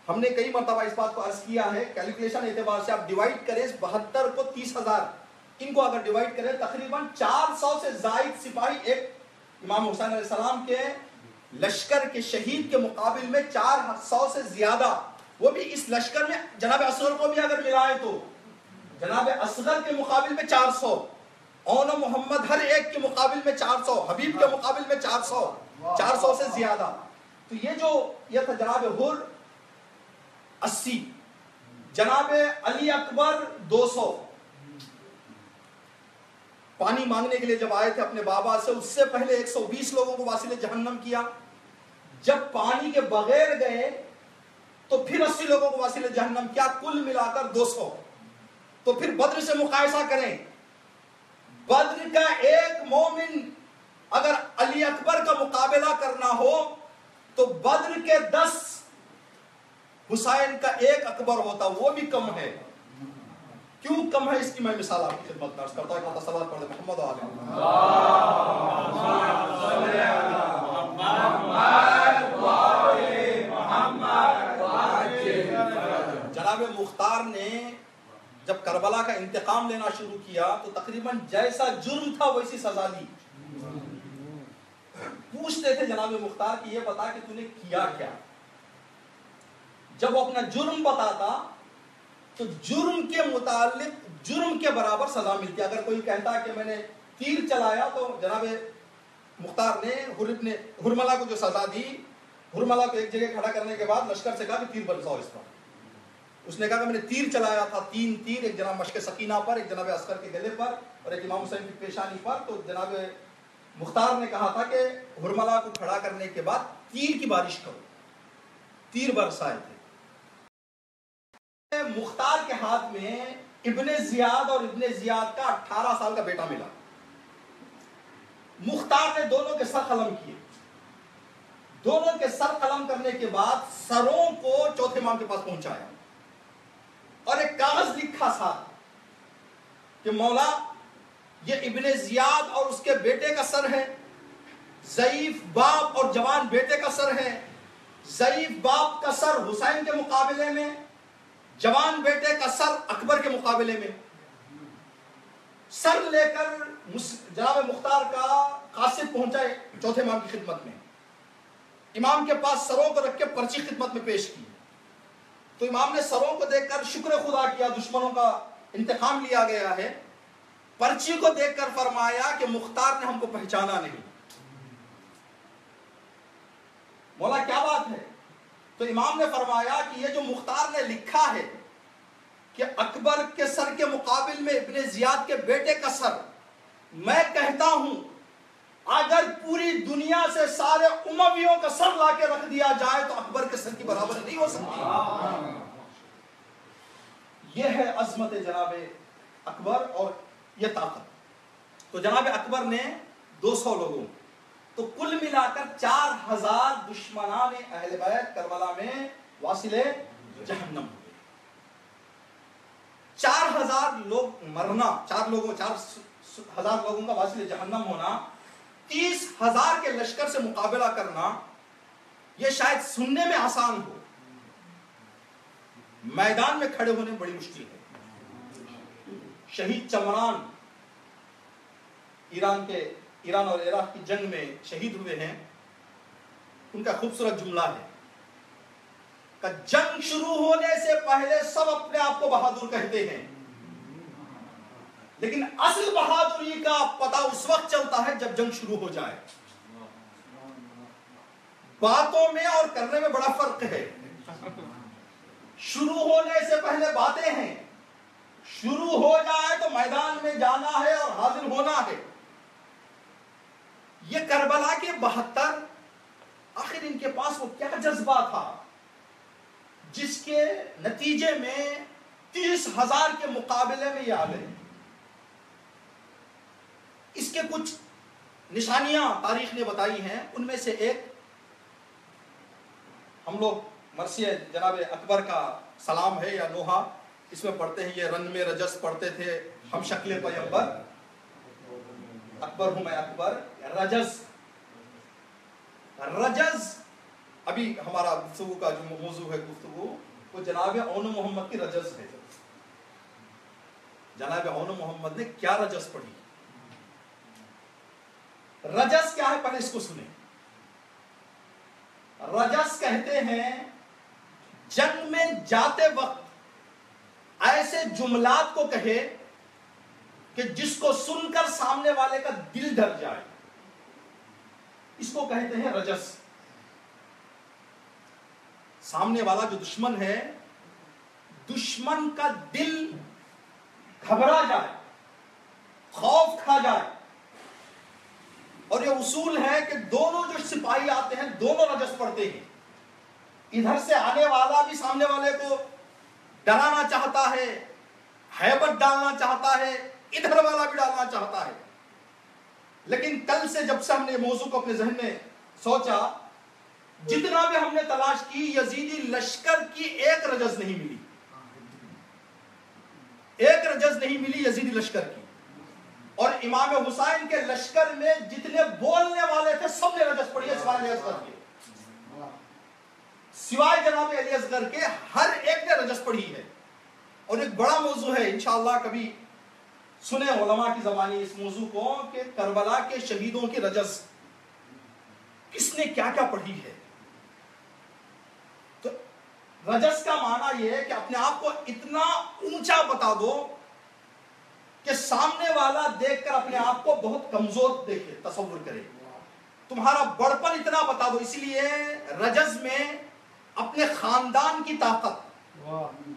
ہم نے کئی مرتبہ اس بات کو عرض کیا ہے، کیلکولیشن اعتبار سے آپ ڈیوائڈ کریں 72 کو 30,000، ان کو اگر ڈیوائڈ کریں تقریباً 400 سے زائد سپاہی ایک امام حسین علیہ السلام کے لشکر کے شہید کے مقابل میں 400 سے زیادہ وہ بھی اس لشکر میں جناب اصغر کو بھی اگر ملائے تو جناب اصغر کے مقابل میں 400، اون محمد ہر ایک کے مقابل میں 400، حبیب کے مقابل میں 400 سے زیادہ. تو یہ تھا جناب حر 80، جناب علی اکبر 200. پانی مانگنے کے لیے جب آئے تھے اپنے بابا سے، اس سے پہلے 120 لوگوں کو واصل جہنم کیا. جب پانی کے بغیر گئے تو پھر 80 لوگوں کو واصل جہنم کیا، کل ملا کر 200. تو پھر بدر سے مقایسہ کریں، بدر کا ایک مومن اگر علی اکبر کا مقابلہ کرنا ہو تو بدر کے 10 حسین کا ایک اکبر ہوتا، وہ بھی کم ہے. کیوں کم ہے اس کی میں مثال آپ کی خدمت درج کرتا ہوں. صلوات پڑھ محمد و آل محمد. جناب مختار نے جب کربلا کا انتقام لینا شروع کیا تو تقریباً جیسا جرم تھا ویسی سزا لی. پوچھتے تھے جناب مختار کہ یہ بتا کہ تو نے کیا کیا. جب وہ اپنا جرم بتاتا تو جرم کے متعلق جرم کے برابر سزا ملتی. اگر کوئی کہتا کہ میں نے تیر چلایا تو جناب مختار نے ہرملا کو جو سزا دی، ہرملا کو ایک جگہ کھڑا کرنے کے بعد لشکر سے کہا کہ تیر برساؤ اس پر. اس نے کہا کہ میں نے تیر چلایا تھا 3 تیر، ایک جناب مشک سکینہ پر، ایک جناب عسکر کے گلے پر اور ایک امام حسین کی پیشانی پر. تو جناب مختار نے کہا تھا کہ ہرملا کو کھڑا کرنے کے بعد تیر کی بارش کرو. تیر برسائے تھے. مختار کے ہاتھ میں ابن زیاد اور ابن زیاد کا 18 سال کا بیٹا ملا. مختار نے دونوں کے سر قلم کیے. دونوں کے سر قلم کرنے کے بعد سروں کو چوتھے امام کے پاس پہنچایا اور ایک کاغذ لکھا تھا کہ مولا یہ ابن زیاد اور اس کے بیٹے کا سر ہے، ضعیف باپ اور جوان بیٹے کا سر ہے. ضعیف باپ کا سر حسین کے مقابلے میں، جوان بیٹے کا سر اکبر کے مقابلے میں. سر لے کر جناب مختار کا قاصد پہنچائے چوتھے امام کی خدمت میں. امام کے پاس سروں کو رکھ کے پرچی خدمت میں پیش کی. تو امام نے سروں کو دیکھ کر شکر خدا کیا، دشمنوں کا انتقام لیا گیا ہے. پرچی کو دیکھ کر فرمایا کہ مختار نے ہم کو پہچانا نہیں. مولا کیا بات ہے؟ تو امام نے فرمایا کہ یہ جو مختار نے لکھا ہے کہ اکبر کے سر کے مقابل میں ابن زیاد کے بیٹے کا سر، میں کہتا ہوں اگر پوری دنیا سے سارے امویوں کا سر لا کے رکھ دیا جائے تو اکبر کے سر کی برابر نہیں ہو سکتی. یہ ہے عظمت جناب اکبر اور یہ طاقت. تو جناب اکبر نے 200 لوگوں تو کل ملا کر 4000 دشمنان اہل بیت کربلا میں واصل جہنم ہوئے. 4000 لوگ مرنا، 4000 لوگوں کا واصل جہنم ہونا، 30,000 کے لشکر سے مقابلہ کرنا، یہ شاید سننے میں آسان ہو، میدان میں کھڑے ہونے بڑی مشکل ہے. شہید چمران ایران اور عراق کی جنگ میں شہید ہوئے ہیں. ان کا خوبصورت جملہ ہے کہ جنگ شروع ہونے سے پہلے سب اپنے آپ کو بہادر کہتے ہیں، لیکن اصل بہادری کا پتہ اس وقت چلتا ہے جب جنگ شروع ہو جائے. باتوں میں اور کرنے میں بڑا فرق ہے. شروع ہونے سے پہلے باتیں ہیں، شروع ہو جائے تو میدان میں جانا ہے اور حاضر ہونا ہے. یہ کربلا کے 72 آخر ان کے پاس وہ کیا جذبہ تھا جس کے نتیجے میں 30,000 کے مقابلے میں یہ آ گئے. اس کے کچھ نشانیاں تاریخ نے بتائی ہیں. ان میں سے ایک ہم لوگ مرثیہ جناب اکبر کا سلام ہے یا نوحہ، اس میں پڑھتے ہیں، یہ رن میں رجس پڑھتے تھے ہم شکل پیغمبر، اکبر ہوں میں اکبر. رجز ابھی ہمارا گفتگو کا جو موضوع ہے گفتگو وہ جناب اون محمد کی رجز ہے. جناب اون محمد نے کیا رجز پڑھی؟ رجز کیا ہے پہلے اس کو سنیں. رجز کہتے ہیں جنگ میں جاتے وقت ایسے جملات کو کہے کہ جس کو سن کر سامنے والے کا دل ڈر جائے، اس کو کہتے ہیں رجس۔ سامنے والا جو دشمن ہے، دشمن کا دل گھبرا جائے، خوف کھا جائے۔ اور یہ اصول ہے کہ دونوں جو سپاہی آتے ہیں دونوں رجس پڑھتے ہیں۔ ادھر سے آنے والا بھی سامنے والے کو ڈرانا چاہتا ہے، ہیبت ڈالنا چاہتا ہے، ادھر والا بھی ڈالنا چاہتا ہے۔ لیکن کل سے جب سے ہم نے موضوع کو اپنے ذہن میں سوچا، جتنا بھی ہم نے تلاش کی، یزیدی لشکر کی ایک رجز نہیں ملی، ایک رجز نہیں ملی یزیدی لشکر کی۔ اور امام حسین کے لشکر میں جتنے بولنے والے تھے سب نے رجز پڑھی ہے سوائے علی اصغر کے، سوائے جناب علی اصغر کے ہر ایک نے رجز پڑھی ہے۔ اور ایک بڑا موضوع ہے، انشاءاللہ کبھی سنیں علماء کی زبانی اس موضوع کو، کہ کربلا کے شہیدوں کی رجز کس نے کیا کیا پڑھی ہے۔ تو رجز کا معنی یہ ہے کہ اپنے آپ کو اتنا اونچا بتا دو کہ سامنے والا دیکھ کر اپنے آپ کو بہت کمزور دیکھے، تصور کرے، تمہارا بڑپن اتنا بتا دو۔ اس لیے رجز میں اپنے خاندان کی طاقت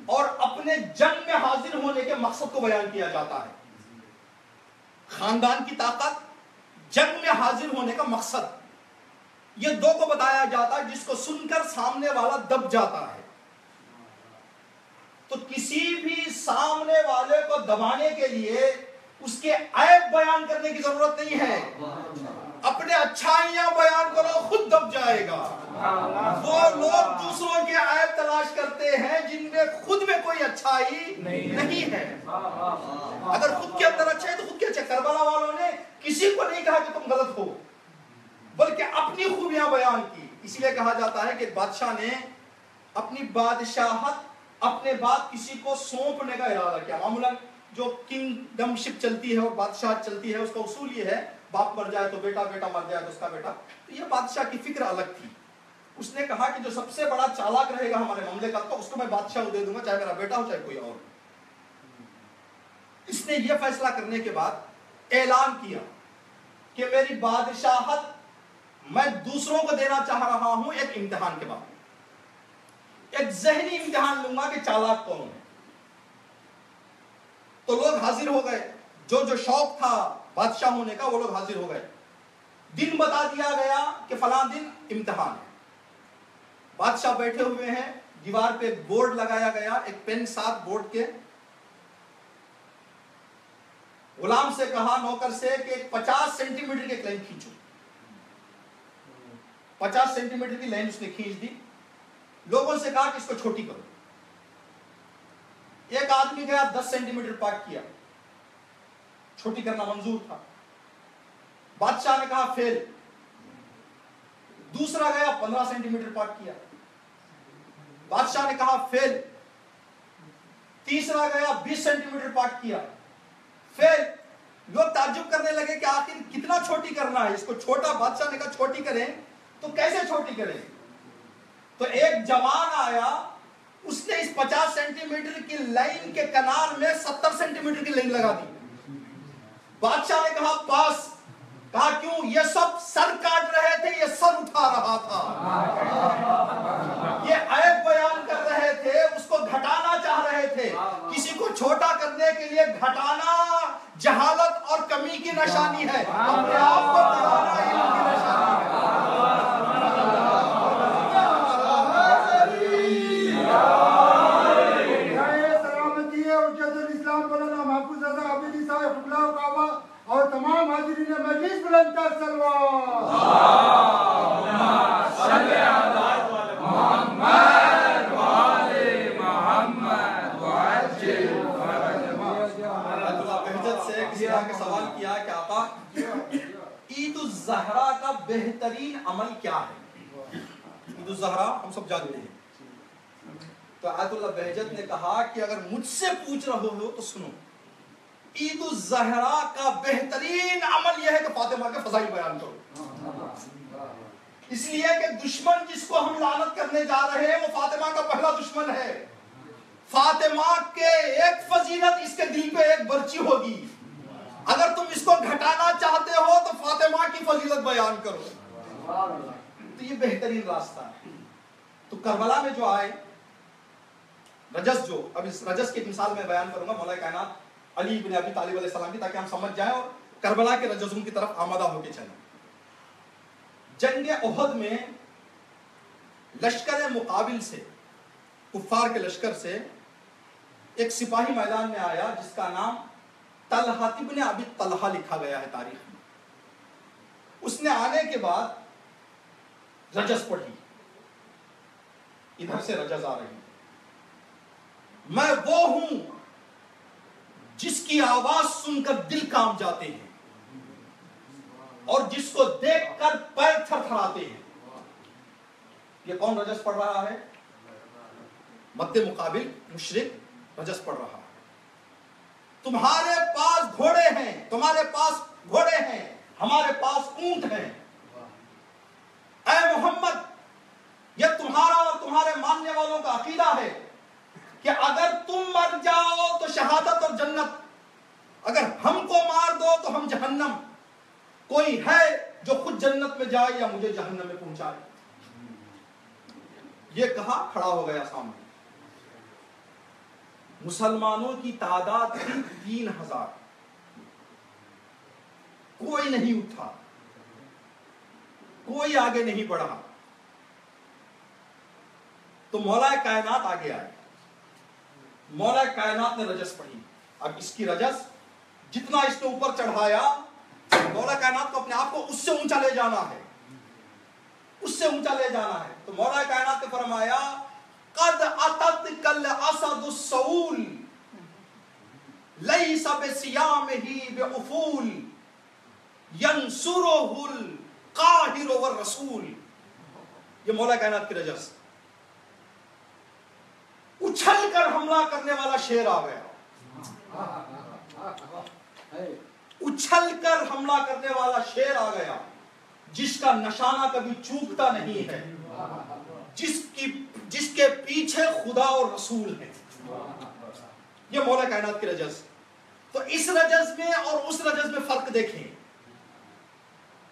اور اپنے جنگ میں حاضر ہونے کے مقصد کو بیان کیا جاتا ہے۔ خاندان کی طاقت، جنگ میں حاضر ہونے کا مقصد، یہ دو کو بتایا جاتا ہے جس کو سن کر سامنے والا دب جاتا ہے۔ تو کسی بھی سامنے والے کو دبانے کے لیے اس کے عیب بیان کرنے کی ضرورت نہیں ہے، اپنے اچھائیاں بیان کرو، خود دب جائے گا۔ وہ لوگ دوسروں کے عیب تلاش کرتے ہیں جن میں خود میں کوئی اچھائی نہیں ہے۔ اگر خود کے اندر اچھا ہے تو خود کے اچھا۔ کربلا والوں نے کسی کو نہیں کہا کہ تم غلط ہو، بلکہ اپنی خوبیاں بیان کی۔ اسی لیے کہا جاتا ہے کہ بادشاہ نے اپنی بادشاہت اپنے بعد کسی کو سونپنے کا ارادہ کیا۔ معمولاً جو کنگڈم شپ چلتی ہے اور بادشاہت چلتی ہے، اس کا اصول یہ ہے، باپ مر جائے تو بیٹا، بیٹا مر جائے تو اس کا بیٹا۔ تو یہ بادشاہ کی فکر الگ تھی۔ اس نے کہا کہ جو سب سے بڑا چالاک رہے گا ہمارے مملکت کا، اس کو میں بادشاہ دے دوں گا، چاہے میرا بیٹا ہو چاہے کوئی اور۔ اس نے یہ فیصلہ کرنے کے بعد اعلان کیا کہ میری بادشاہت میں دوسروں کو دینا چاہ رہا ہوں ایک امتحان کے بعد، ایک ذہنی امتحان لوں گا کہ چالاک کون ہے۔ تو لوگ حاضر ہو گئے، جو شوق تھا بادشاہ ہونے کا وہ لوگ حاضر ہو گئے۔ دن بتا دیا گیا کہ فلاں دن امتحان ہے۔ بادشاہ بیٹھے ہوئے ہیں، دیوار پہ ایک بورڈ لگایا گیا، ایک پین ساتھ بورڈ کے۔ غلام سے کہا، نوکر سے، کہ 50 سینٹی میٹر کی ایک لائن کھینچو۔ 50 سینٹی میٹر کی لائن اس نے کھینچ دی۔ لوگوں سے کہا کہ اس کو چھوٹی کرو۔ ایک آدمی گیا 10 سینٹی میٹر پاک کیا، چھوٹی کرنا منظور تھا۔ بادشاہ نے کہا فیل۔ دوسرا گیا 15 سینٹی میٹر پاک کیا، بادشاہ نے کہا فیل۔ تیسرا گیا 20 سینٹی میٹر پاک کیا، فیل۔ لوگ تعجب کرنے لگے کہ آخر کتنا چھوٹی کرنا ہے اس کو، چھوٹا۔ بادشاہ نے کہا چھوٹی کریں تو کیسے چھوٹی کریں؟ تو ایک جوان آیا، اس نے اس 50 سینٹی میٹر کی لائن کے کنار میں 70 سینٹی میٹر کی لائن لگا دی۔ بادشاہ نے کہا پاس۔ کہا کیوں؟ یہ سب سر کاٹ رہے تھے، یہ سر اٹھا رہا تھا، یہ عیب بیان کر رہے تھے، اس کو گھٹانا چاہ رہے تھے۔ کسی کو چھوٹا کرنے کے لیے گھٹانا جہالت اور کمی کی نشانی ہے، اپنے آپ کو بڑھانا علم کی نشانی ہے۔ اور تمام حاضرین مجلس بلند تر سلوات۔ صلی علی محمد وآل محمد وعجل اللہ بہجت سے کسی نے سوال کیا کہ آقا عید الزہرا کا بہترین عمل کیا ہے؟ عید الزہرا ہم سب جانتے ہیں۔ تو آیت اللہ بہجت نے کہا کہ اگر مجھ سے پوچھ رہے ہو تو سنو، عید الزہرا کا بہترین عمل یہ ہے کہ فاطمہ کے فضائل بیان کرو۔ اس لیے کہ دشمن جس کو ہم لعنت کرنے جا رہے ہیں وہ فاطمہ کا پہلا دشمن ہے. فاطمہ کے ایک فضیلت اس کے دل پہ ایک برچی ہوگی. اگر تم اس کو گھٹانا چاہتے ہو تو فاطمہ کی فضیلت بیان کرو. تو یہ بہترین راستہ ہے. تو کربلا میں جو آئے رجس، جو اب اس رجس کی مثال میں بیان کروں گا مولا کائنات علی بن ابی طالب علیہ السلام کی، تاکہ ہم سمجھ جائیں اور کربلا کے رجزوں کی طرف آمادہ ہو کے چلیں. جنگ احد میں لشکر مقابل سے، کفار کے لشکر سے ایک سپاہی میدان میں آیا جس کا نام طلحہ ابن ابی طلحہ لکھا گیا ہے تاریخ میں. اس نے آنے کے بعد رجز پڑھی. ادھر سے رجز آ رہی، میں وہ ہوں جس کی آواز سن کر دل کانپ جاتے ہیں اور جس کو دیکھ کر پیر تھر تھراتے ہیں. یہ کون رجز پڑھ رہا ہے؟ مد مقابل مشرک رجز پڑھ رہا ہے. تمہارے پاس گھوڑے ہیں، تمہارے پاس گھوڑے ہیں، ہمارے پاس اونٹ ہیں. اے محمد، یہ تمہارا اور تمہارے ماننے والوں کا عقیدہ ہے کہ اگر تم مر جاؤ تو شہادت اور جنت، اگر ہم کو مار دو تو ہم جہنم. کوئی ہے جو خود جنت میں جائے یا مجھے جہنم میں پہنچائے؟ یہ کہا، کھڑا ہو گیا سامنے. مسلمانوں کی تعداد تھی 3000. کوئی نہیں اٹھا، کوئی آگے نہیں بڑھا. تو مولا کائنات آگے آئے. مولا کائنات نے رجس پڑھی. اب اس کی رجس جتنا اس کے اوپر چڑھایا، مولا کائنات کو اپنے آپ کو اس سے اونچا لے جانا ہے، اس سے اونچا لے جانا ہے. تو مولا کائنات نے فرمایا قد اتت کل اسد السؤول لیس بصیامہ بعفول ینصرہ القاہر والرسول. یہ مولا کائنات کی رجس. اچھل کر حملہ کرنے والا شیر آ گیا. اچھل کر حملہ کرنے والا شیر آ گیا جس کا نشانہ کبھی چوکتا نہیں ہے، جس کے پیچھے خدا اور رسول ہے. یہ مولا کائنات کی رجس. تو اس رجس میں اور اس رجس میں فرق دیکھیں.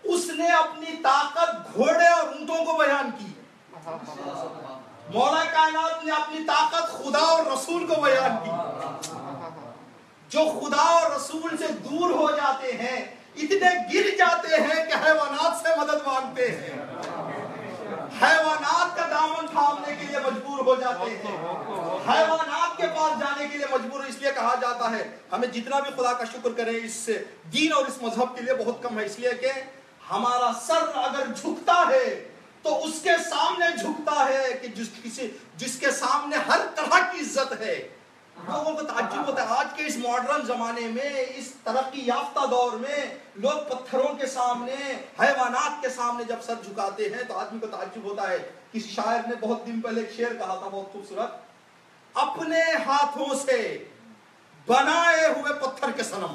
اس نے اپنی طاقت گھوڑے اور اونٹوں کو بیان کی. مولا کائنات نے اپنی طاقت خدا اور رسول کو بیان کی. جو خدا اور رسول سے دور ہو جاتے ہیں اتنے گر جاتے ہیں کہ حیوانات سے مدد مانگتے ہیں، حیوانات کا دامن تھامنے کے لیے مجبور ہو جاتے ہیں، حیوانات کے پاس جانے کے لیے مجبور. اس لیے کہا جاتا ہے ہمیں جتنا بھی خدا کا شکر کریں اس سے دین اور اس مذہب کے لیے بہت کم ہے. اس لیے کہ ہمارا سر اگر جھکتا ہے تو اس کے سامنے جھکتا ہے کہ جس کے سامنے ہر طرح کی عزت ہے. لوگوں کو تعجب ہوتا ہے آج کے اس ماڈرن زمانے میں، اس ترقی یافتہ دور میں لوگ پتھروں کے سامنے، حیوانات کے سامنے جب سر جھکاتے ہیں تو آدمی کو تعجب ہوتا ہے. کسی شاعر نے بہت دن پہلے ایک شعر کہا تھا بہت خوبصورت، اپنے ہاتھوں سے بنائے ہوئے پتھر کے صنم.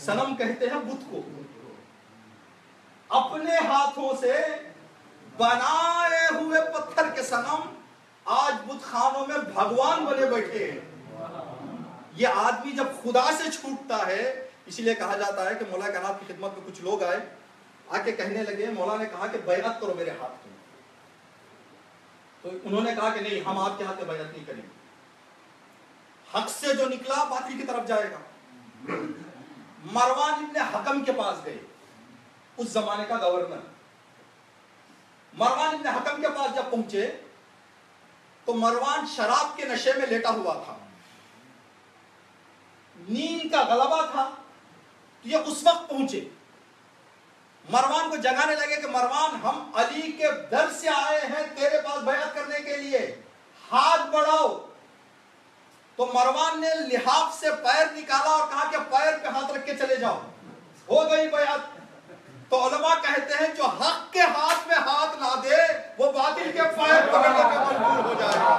صنم کہتے ہیں بت کو. اپنے ہاتھوں سے بنائے ہوئے پتھر کے صنم آج بت خانوں میں بھگوان بنے بیٹھے ہیں. یہ آدمی جب خدا سے چھوٹتا ہے، اسی لیے کہا جاتا ہے کہ مولا کائنات کی خدمت میں کچھ لوگ آئے، آ کے کہنے لگے مولا نے کہا کہ بیعت کرو میرے ہاتھ میں. تو انہوں نے کہا کہ نہیں، ہم آپ کے ہاتھ میں بیعت نہیں کریں گے. حق سے جو نکلا باطل کی طرف جائے گا. مروان ابن حکم کے پاس گئے، اس زمانے کا گورنر. مروان ابن حکم کے پاس جب پہنچے تو مروان شراب کے نشے میں لیٹا ہوا تھا، نیند کا غلبہ تھا. یہ اس وقت پہنچے، مروان کو جگانے لگے کہ مروان ہم علی کے در سے آئے ہیں تیرے پاس بیعت کرنے کے لیے، ہاتھ بڑھاؤ. تو مروان نے لحاف سے پیر نکالا اور کہا کہ پیر پہ ہاتھ رکھ کے چلے جاؤ. ہو گئی بیعت. تو علماء کہتے ہیں جو حق کے ہاتھ میں ہاتھ نہ دے وہ باطل کے پیر پکڑنے پہ مجبور ہو جائے گا.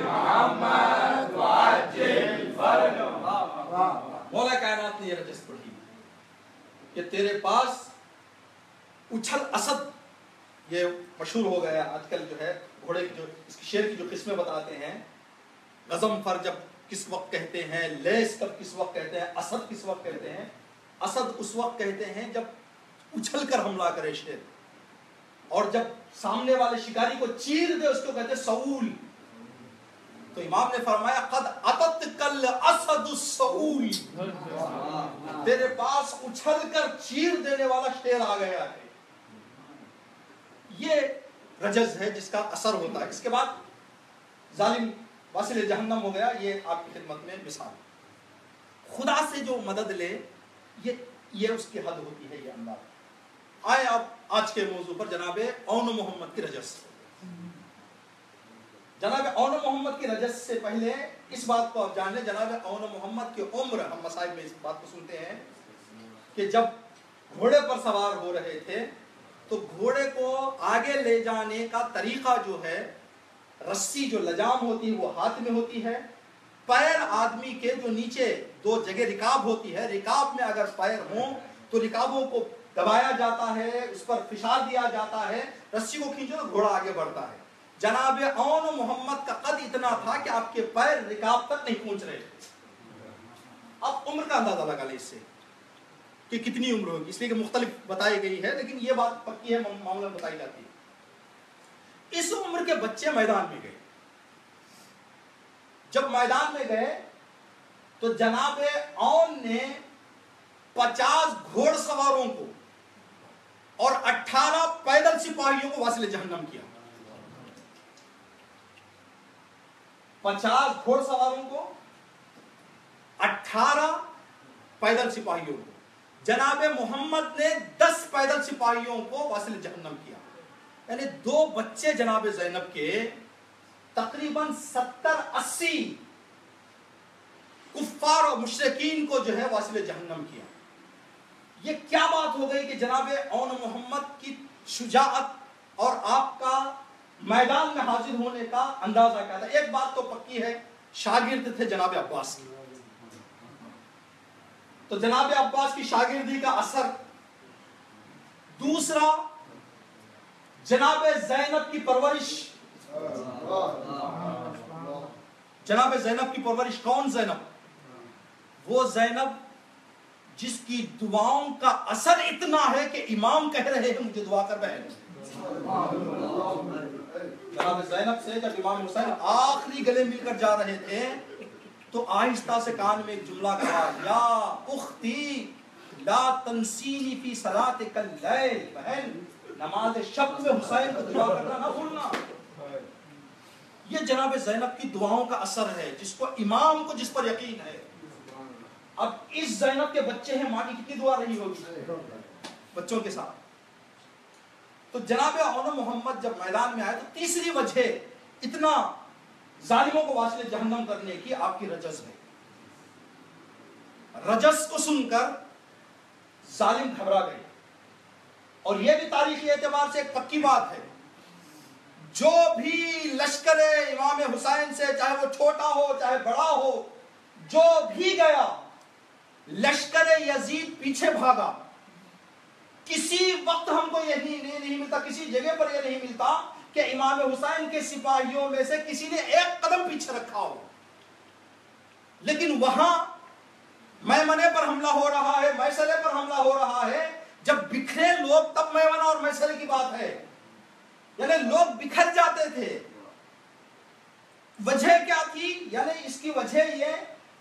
محمد کہ تیرے پاس اچھل اسد، یہ مشہور ہو گیا آج کل جو ہے گھوڑے کی جو اس کی شیر کی جو قسمیں بتاتے ہیں، غزم فر جب کس وقت کہتے ہیں، لیس کب کس وقت کہتے ہیں، اسد کس وقت کہتے ہیں. اسد اس وقت کہتے ہیں جب اچھل کر حملہ کرے شیر، اور جب سامنے والے شکاری کو چیر دے اس کو کہتے ہیں سعول. تو امام نے فرمایا قد اتت کل اسد السعول، تیرے پاس اچھل کر چیر دینے والا شیر آ گیا ہے. یہ رجز ہے جس کا اثر ہوتا ہے. اس کے بعد ظالم واصل جہنم ہو گیا. یہ آپ کی خدمت میں مثال. خدا سے جو مدد لے یہ اس کی حد ہوتی ہے، یہ انداز. آئے آپ آج کے موضوع پر، جناب اون محمد کی رجز. جناب اون محمد کی رجز سے پہلے اس بات کو آپ جان لیں، جناب اون محمد کی عمر، ہم مصائب میں اس بات کو سنتے ہیں کہ جب گھوڑے پر سوار ہو رہے تھے تو گھوڑے کو آگے لے جانے کا طریقہ جو ہے، رسی جو لجام ہوتی ہے وہ ہاتھ میں ہوتی ہے، پیر آدمی کے جو نیچے دو جگہ رکاب ہوتی ہے، رکاب میں اگر پیر ہوں تو رکابوں کو دبایا جاتا ہے، اس پر فشار دیا جاتا ہے، رسی کو کھینچو تو گھوڑا آگے بڑھتا ہے. جناب اون محمد کا قد اتنا تھا کہ آپ کے پیر رکاب تک نہیں پہنچ رہے. اب عمر کا اندازہ لگا لیں اس سے کہ کتنی عمر ہوگی، اس لیے کہ مختلف بتائی گئی ہے، لیکن یہ بات پکی ہے، معاملہ بتائی جاتی ہے. اس عمر کے بچے میدان میں گئے. جب میدان میں گئے تو جناب اون نے 50 گھوڑ سواروں کو اور 18 پیدل سپاہیوں کو واصل جہنم کیا. 50 گھوڑ سواروں کو، 18 پیدل سپاہیوں کو. جناب محمد نے 10 پیدل سپاہیوں کو واصل جہنم کیا. یعنی 2 بچے جناب زینب کے تقریباً 70-80 کفار اور مشرکین کو جو ہے واصل جہنم کیا. یہ کیا بات ہو گئی کہ جناب اون محمد کی شجاعت اور آپ کا میدان میں حاضر ہونے کا اندازہ کیا تھا. ایک بات تو پکی ہے، شاگرد تھے جناب عباس کی، تو جناب عباس کی شاگردی کا اثر. دوسرا جناب زینب کی پرورش. جناب زینب کی پرورش کون زینب؟ وہ زینب جس کی دعاؤں کا اثر اتنا ہے کہ امام کہہ رہے ہیں مجھے دعا کر بہن. جناب زینب سے جب امام حسین آخری گلے مل کر جا رہے تھے تو آہستہ سے کان میں ایک جملہ کہا، یا اختی لا تنسینی فی صلاتک اللیل، بہن نماز شب میں حسین کو دعا کرنا نہ بھولنا. یہ جناب زینب کی دعاؤں کا اثر ہے، جس کو امام کو جس پر یقین ہے. اب اس زینب کے بچے ہیں، ماں کی کتنی دعا رہی ہوگی بچوں کے ساتھ. تو جناب اون محمد جب میدان میں آئے تو تیسری وجہ اتنا ظالموں کو واصل جہنم کرنے کی آپ کی رجز ہے. رجز کو سن کر ظالم گھبرا گئے. اور یہ بھی تاریخی اعتبار سے ایک پکی بات ہے، جو بھی لشکر امام حسین سے، چاہے وہ چھوٹا ہو چاہے بڑا ہو، جو بھی گیا، لشکر یزید پیچھے بھاگا. کسی وقت ہم کو یہ نہیں ملتا، کسی جگہ پر یہ نہیں ملتا کہ امام حسین کے سپاہیوں میں سے کسی نے ایک قدم پیچھے رکھا ہو. لیکن وہاں میمنے پر حملہ ہو رہا ہے، میسرے پر حملہ ہو رہا ہے. جب بکھرے لوگ تب میمنہ اور میسرے کی بات ہے، یعنی لوگ بکھر جاتے تھے. وجہ کیا تھی؟ یعنی اس کی وجہ یہ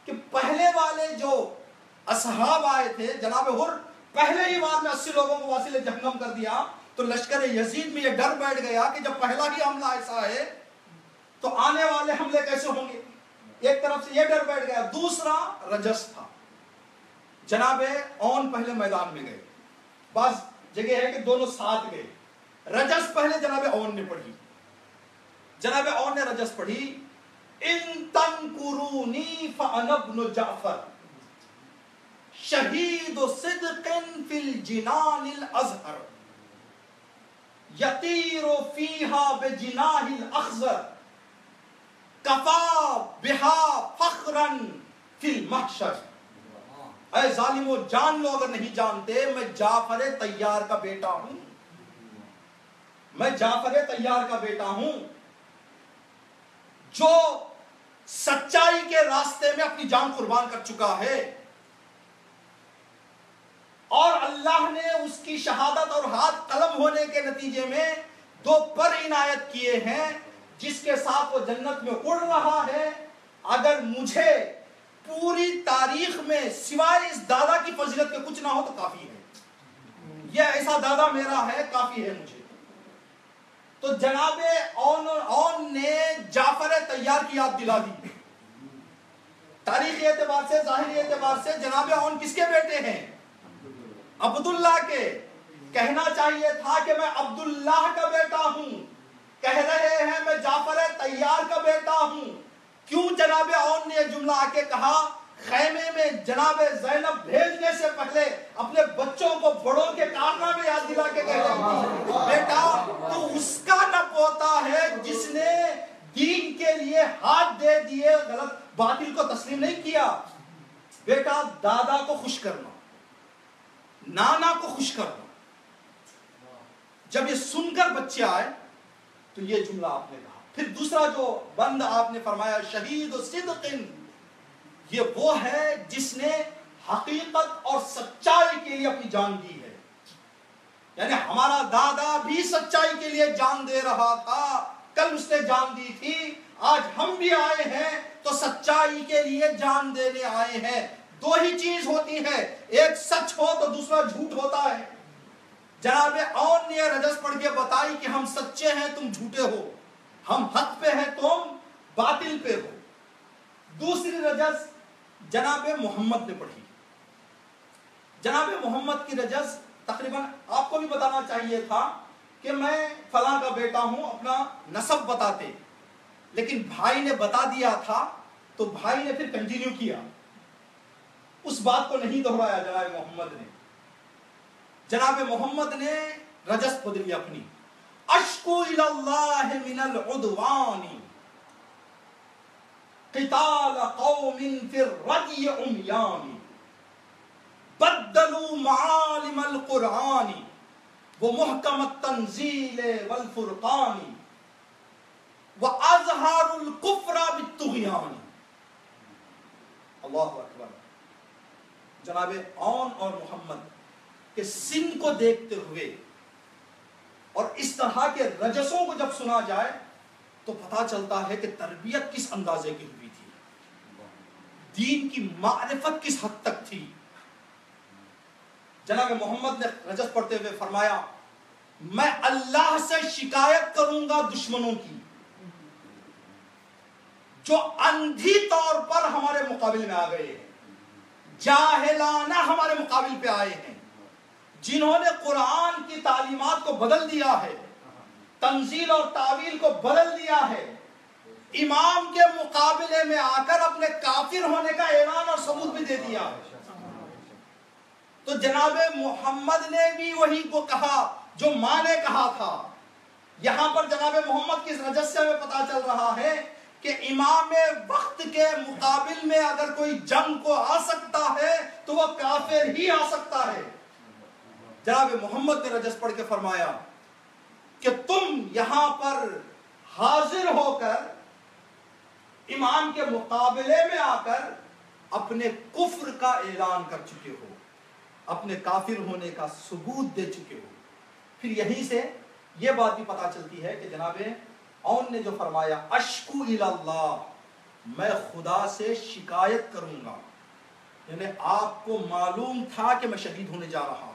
کہ پہلے والے جو اصحاب آئے تھے، جناب حر پہلے ہی بار میں 80 لوگوں کو واصل جہنم کر دیا. تو لشکر یزید میں یہ ڈر بیٹھ گیا کہ جب پہلا ہی حملہ ایسا ہے تو آنے والے حملے کیسے ہوں گے. ایک طرف سے یہ ڈر بیٹھ گیا. دوسرا رجس تھا. جناب اون پہلے میدان میں گئے، بعض جگہ ہے کہ دونوں ساتھ گئے. رجس پہلے جناب اون نے پڑھی. جناب اون نے رجس پڑھی، ان تنکرونی فانا ابن جعفر شہید صدق فی الجنان الازہر یطیر فیہا بجناح الاخضر کفا بہا فخرا فی المحشر. اے ظالمو جان لو اگر نہیں جانتے، میں جعفر طیار کا بیٹا ہوں، میں جعفر طیار کا بیٹا ہوں جو سچائی کے راستے میں اپنی جان قربان کر چکا ہے، اور اللہ نے اس کی شہادت اور ہاتھ قلم ہونے کے نتیجے میں 2 پر عنایت کیے ہیں جس کے ساتھ وہ جنت میں اڑ رہا ہے۔ اگر مجھے پوری تاریخ میں سوائے اس دادا کی فضیلت کے کچھ نہ ہو تو کافی ہے، یہ ایسا دادا میرا ہے، کافی ہے مجھے۔ تو جناب اون نے جعفر طیار کی یاد دلا دی۔ تاریخی اعتبار سے، ظاہری اعتبار سے جناب اون کس کے بیٹے ہیں؟ عبداللہ کے۔ کہنا چاہیے تھا کہ میں عبداللہ کا بیٹا ہوں، کہہ رہے ہیں میں جعفر طیار کا بیٹا ہوں۔ کیوں جناب اون نے یہ جملہ آ کے کہا؟ خیمے میں جناب زینب بھیجنے سے پہلے اپنے بچوں کو بڑوں کے کارنامے یاد دلا کے کہہ رہے ہیں بیٹا تو اس کا نہ پوتا ہے جس نے دین کے لیے ہاتھ دے دیے، غلط باطل کو تسلیم نہیں کیا۔ بیٹا دادا کو خوش کرنا، نانا کو خوش کرنا۔ جب یہ سن کر بچے آئے تو یہ جملہ آپ نے کہا۔ پھر دوسرا جو بند آپ نے فرمایا شہید و صدق، یہ وہ ہے جس نے حقیقت اور سچائی کے لیے اپنی جان دی ہے۔ یعنی ہمارا دادا بھی سچائی کے لیے جان دے رہا تھا، کل اس نے جان دی تھی، آج ہم بھی آئے ہیں تو سچائی کے لیے جان دینے آئے ہیں۔ 2 ہی چیز ہوتی ہے، ایک سچ ہو تو دوسرا جھوٹ ہوتا ہے۔ جناب اون نے رجس پڑھ کے بتائی کہ ہم سچے ہیں تم جھوٹے ہو، ہم حق پہ ہیں تم باطل پہ ہو۔ دوسری رجس جناب محمد نے پڑھی۔ جناب محمد کی رجس تقریباً آپ کو بھی بتانا چاہیے تھا کہ میں فلاں کا بیٹا ہوں، اپنا نسب بتاتے، لیکن بھائی نے بتا دیا تھا تو بھائی نے پھر کنٹینیو کیا، اس بات کو نہیں دہرایا جناب محمد نے۔ جناب محمد نے رجس بدلی اپنی، اشکو الی اللہ من العدوان قتال قوم فی الرجی عمیان بدلوا معالم القرآن ومحکم التنزیل والفرقان واظہار الکفر بالطغیان۔ اللہ اکبر۔ جناب اون اور محمد کے سن کو دیکھتے ہوئے اور اس طرح کے رجسوں کو جب سنا جائے تو پتہ چلتا ہے کہ تربیت کس اندازے کی ہوئی تھی، دین کی معرفت کس حد تک تھی۔ جناب محمد نے رجس پڑھتے ہوئے فرمایا میں اللہ سے شکایت کروں گا دشمنوں کی جو اندھی طور پر ہمارے مقابل میں آ گئے ہیں، جاہلانہ ہمارے مقابل پہ آئے ہیں، جنہوں نے قرآن کی تعلیمات کو بدل دیا ہے، تنزیل اور تعویل کو بدل دیا ہے، امام کے مقابلے میں آ کر اپنے کافر ہونے کا اعلان اور ثبوت بھی دے دیا ہے۔ تو جناب محمد نے بھی وہی کو کہا جو ماں نے کہا تھا۔ یہاں پر جناب محمد کی رجس سے ہمیں پتہ چل رہا ہے کہ امام وقت کے مقابل میں اگر کوئی جنگ کو آ سکتا ہے تو وہ کافر ہی آ سکتا ہے۔ جناب محمد نے رجس پڑھ کے فرمایا کہ تم یہاں پر حاضر ہو کر امام کے مقابلے میں آ کر اپنے کفر کا اعلان کر چکے ہو، اپنے کافر ہونے کا ثبوت دے چکے ہو۔ پھر یہیں سے یہ بات بھی پتہ چلتی ہے کہ جناب اون نے جو فرمایا اشکو الی اللہ، میں خدا سے شکایت کروں گا، یعنی آپ کو معلوم تھا کہ میں شہید ہونے جا رہا ہوں،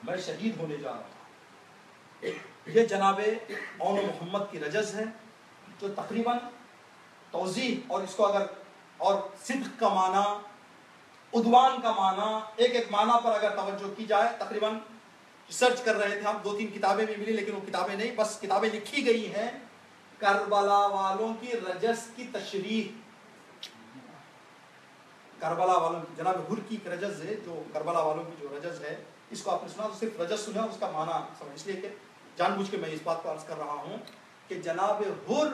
میں شہید ہونے جا رہا ہوں۔ یہ جناب اون محمد کی رجز ہے جو تقریباً توضیح اور اس کو اگر اور صدق کا معنی، عدوان کا معنی، ایک ایک معنی پر اگر توجہ کی جائے، تقریباً ریسرچ کر رہے تھے ہم، 2-3 کتابیں بھی ملی لیکن وہ کتابیں نہیں، بس کتابیں لکھی گئی ہیں کربلا والوں کی رجس کی تشریح، کربلا والوں کی جناب ہر کی رجز ہے، جو کربلا والوں کی جو رجز ہے، اس کو آپ نے سنا تو صرف رجز سنا، اس کا معنی سمجھ، اس لیے کہ جان بوجھ کے میں اس بات کو عرض کر رہا ہوں کہ جناب ہر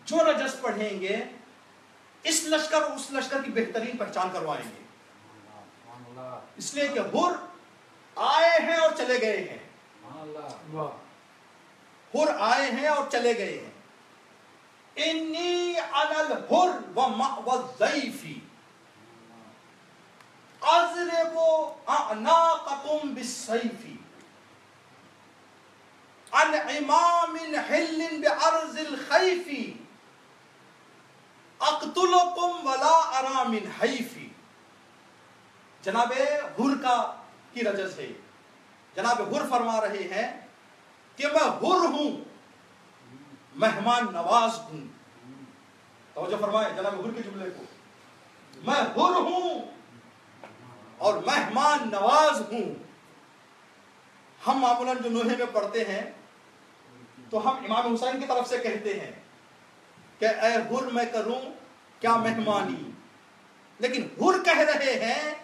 جو رجس پڑھیں گے اس لشکر اور اس لشکر کی بہترین پہچان کروائیں گے، اس لیے کہ حر آئے ہیں اور چلے گئے ہیں، حر آئے ہیں اور چلے گئے ہیں. انی انا الحر و مأوى الضیف اضرب اعناقکم بالسیف عن امام حل بعرض الخیف اقتلکم ولا ارى من حیف. جناب حر کی رجز ہے. جناب حر فرما رہے ہیں کہ میں حر ہوں، مہمان نواز ہوں. توجہ فرمائے جناب حر کے جملے کو، میں حر ہوں اور مہمان نواز ہوں. ہم معمولاً جو نوحے میں پڑھتے ہیں تو ہم امام حسین کی طرف سے کہتے ہیں کہ اے حر میں کروں کیا مہمانی، لیکن حر کہہ رہے ہیں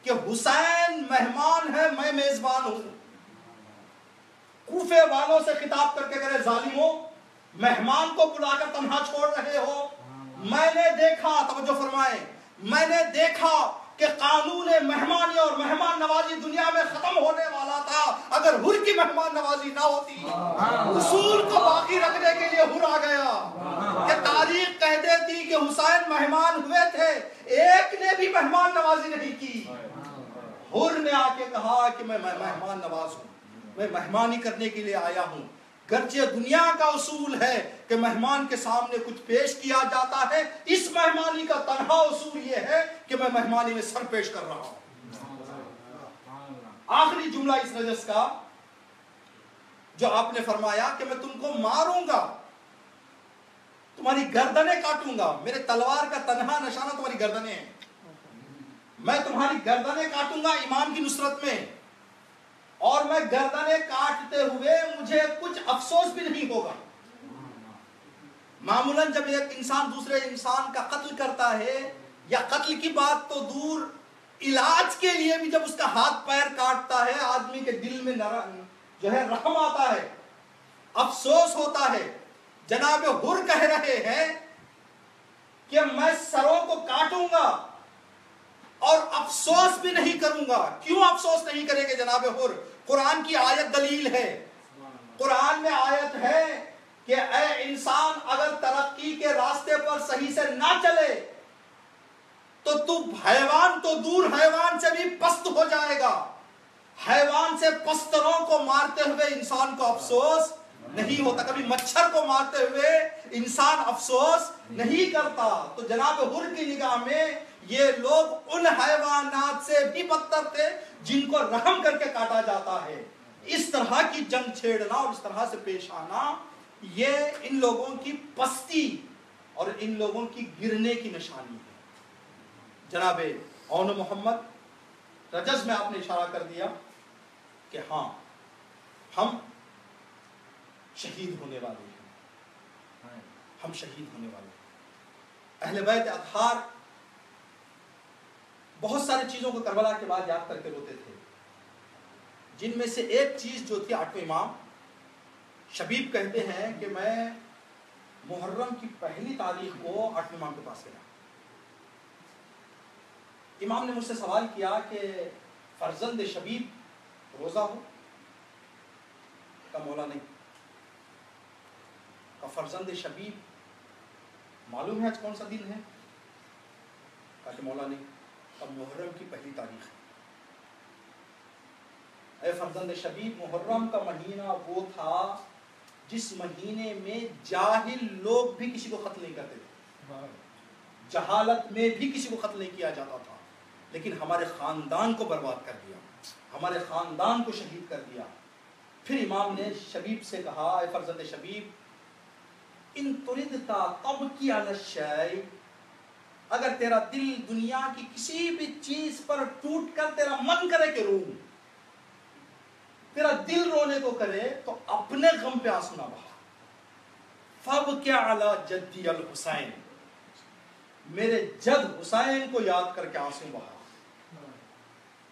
کہ حسین مہمان ہے، میں میزبان ہوں. کوفے والوں سے خطاب کر کے کہے ظالموں، مہمان کو بلا کر تنہا چھوڑ رہے ہو. میں نے دیکھا، توجہ فرمائیں، میں نے دیکھا کہ قانون مہمانی اور مہمان نوازی دنیا میں ختم ہونے والا تھا اگر حر کی مہمان نوازی نہ ہوتی. اصول کو باقی رکھنے کے لیے حر آ گیا کہ تاریخ کہہ دیتی کہ حسین مہمان ہوئے تھے، ایک نے بھی مہمان نوازی نہیں کی. حر نے آ کے کہا کہ میں مہمان نواز ہوں، میں مہمانی کرنے کے لیے آیا ہوں. گرچہ دنیا کا اصول ہے کہ مہمان کے سامنے کچھ پیش کیا جاتا ہے، اس مہمانی کا تنہا اصول یہ ہے کہ میں مہمانی میں سر پیش کر رہا ہوں. آخری جملہ اس رجس کا جو آپ نے فرمایا کہ میں تم کو ماروں گا، تمہاری گردنیں کاٹوں گا. میرے تلوار کا تنہا نشانہ تمہاری گردنیں ہیں. میں تمہاری گردنیں کاٹوں گا امام کی نصرت میں، اور میں گردنیں کاٹتے ہوئے مجھے کچھ افسوس بھی نہیں ہوگا. معمولاً جب ایک انسان دوسرے انسان کا قتل کرتا ہے، یا قتل کی بات تو دور، علاج کے لیے بھی جب اس کا ہاتھ پیر کاٹتا ہے، آدمی کے دل میں جو ہے رحم آتا ہے، افسوس ہوتا ہے. جناب حر کہہ رہے ہیں کہ میں سروں کو کاٹوں گا اور افسوس بھی نہیں کروں گا. کیوں افسوس نہیں کریں گے جناب حر؟ قرآن کی آیت دلیل ہے. قرآن میں آیت ہے کہ اے انسان، اگر ترقی کے راستے پر صحیح سے نہ چلے تو تو حیوان تو دور، حیوان سے بھی پست ہو جائے گا. حیوان سے پستروں کو مارتے ہوئے انسان کو افسوس نہیں ہوتا. کبھی مچھر کو مارتے ہوئے انسان افسوس نہیں کرتا. تو جناب حر کی نگاہ میں یہ لوگ ان حیوانات سے بھی بدتر تھے جن کو رحم کر کے کاٹا جاتا ہے. اس طرح کی جنگ چھیڑنا اور اس طرح سے پیش آنا، یہ ان لوگوں کی پستی اور ان لوگوں کی گرنے کی نشانی ہے. جناب اون محمد رجز میں آپ نے اشارہ کر دیا کہ ہاں ہم شہید ہونے والے ہیں، ہم شہید ہونے والے ہیں. اہل بیت اطہار بہت ساری چیزوں کو کربلا کے بعد یاد کر کے روتے تھے، جن میں سے ایک چیز جو تھی 8ویں امام شبیب کہتے ہیں کہ میں محرم کی پہلی تاریخ کو 8ویں امام کے پاس گیا. امام نے مجھ سے سوال کیا کہ فرزند شبیب روزہ ہو؟ کہا مولا نہیں. کہا فرزند شبیب معلوم ہے آج کون سا دن ہے؟ کہا کہ مولا نہیں. کہا محرم کی پہلی تاریخ ہے. اے فرزند شبیب، محرم کا مہینہ وہ تھا جس مہینے میں جاہل لوگ بھی کسی کو قتل نہیں کرتے تھے، جہالت میں بھی کسی کو قتل نہیں کیا جاتا تھا، لیکن ہمارے خاندان کو برباد کر دیا، ہمارے خاندان کو شہید کر دیا. پھر امام نے شبیب سے کہا، اے فرزند شبیب، ان تردتا تبکی علی الشیء، اگر تیرا دل دنیا کی کسی بھی چیز پر ٹوٹ کر تیرا من کرے کہ رو، تیرا دل رونے کو کرے، تو اپنے غم پہ آنسو نہ بہا. فَبْكِ عَلَى جَدِّيَ الْحُسَيْنِ، میرے جد حسین کو یاد کر کے آنسو بہا.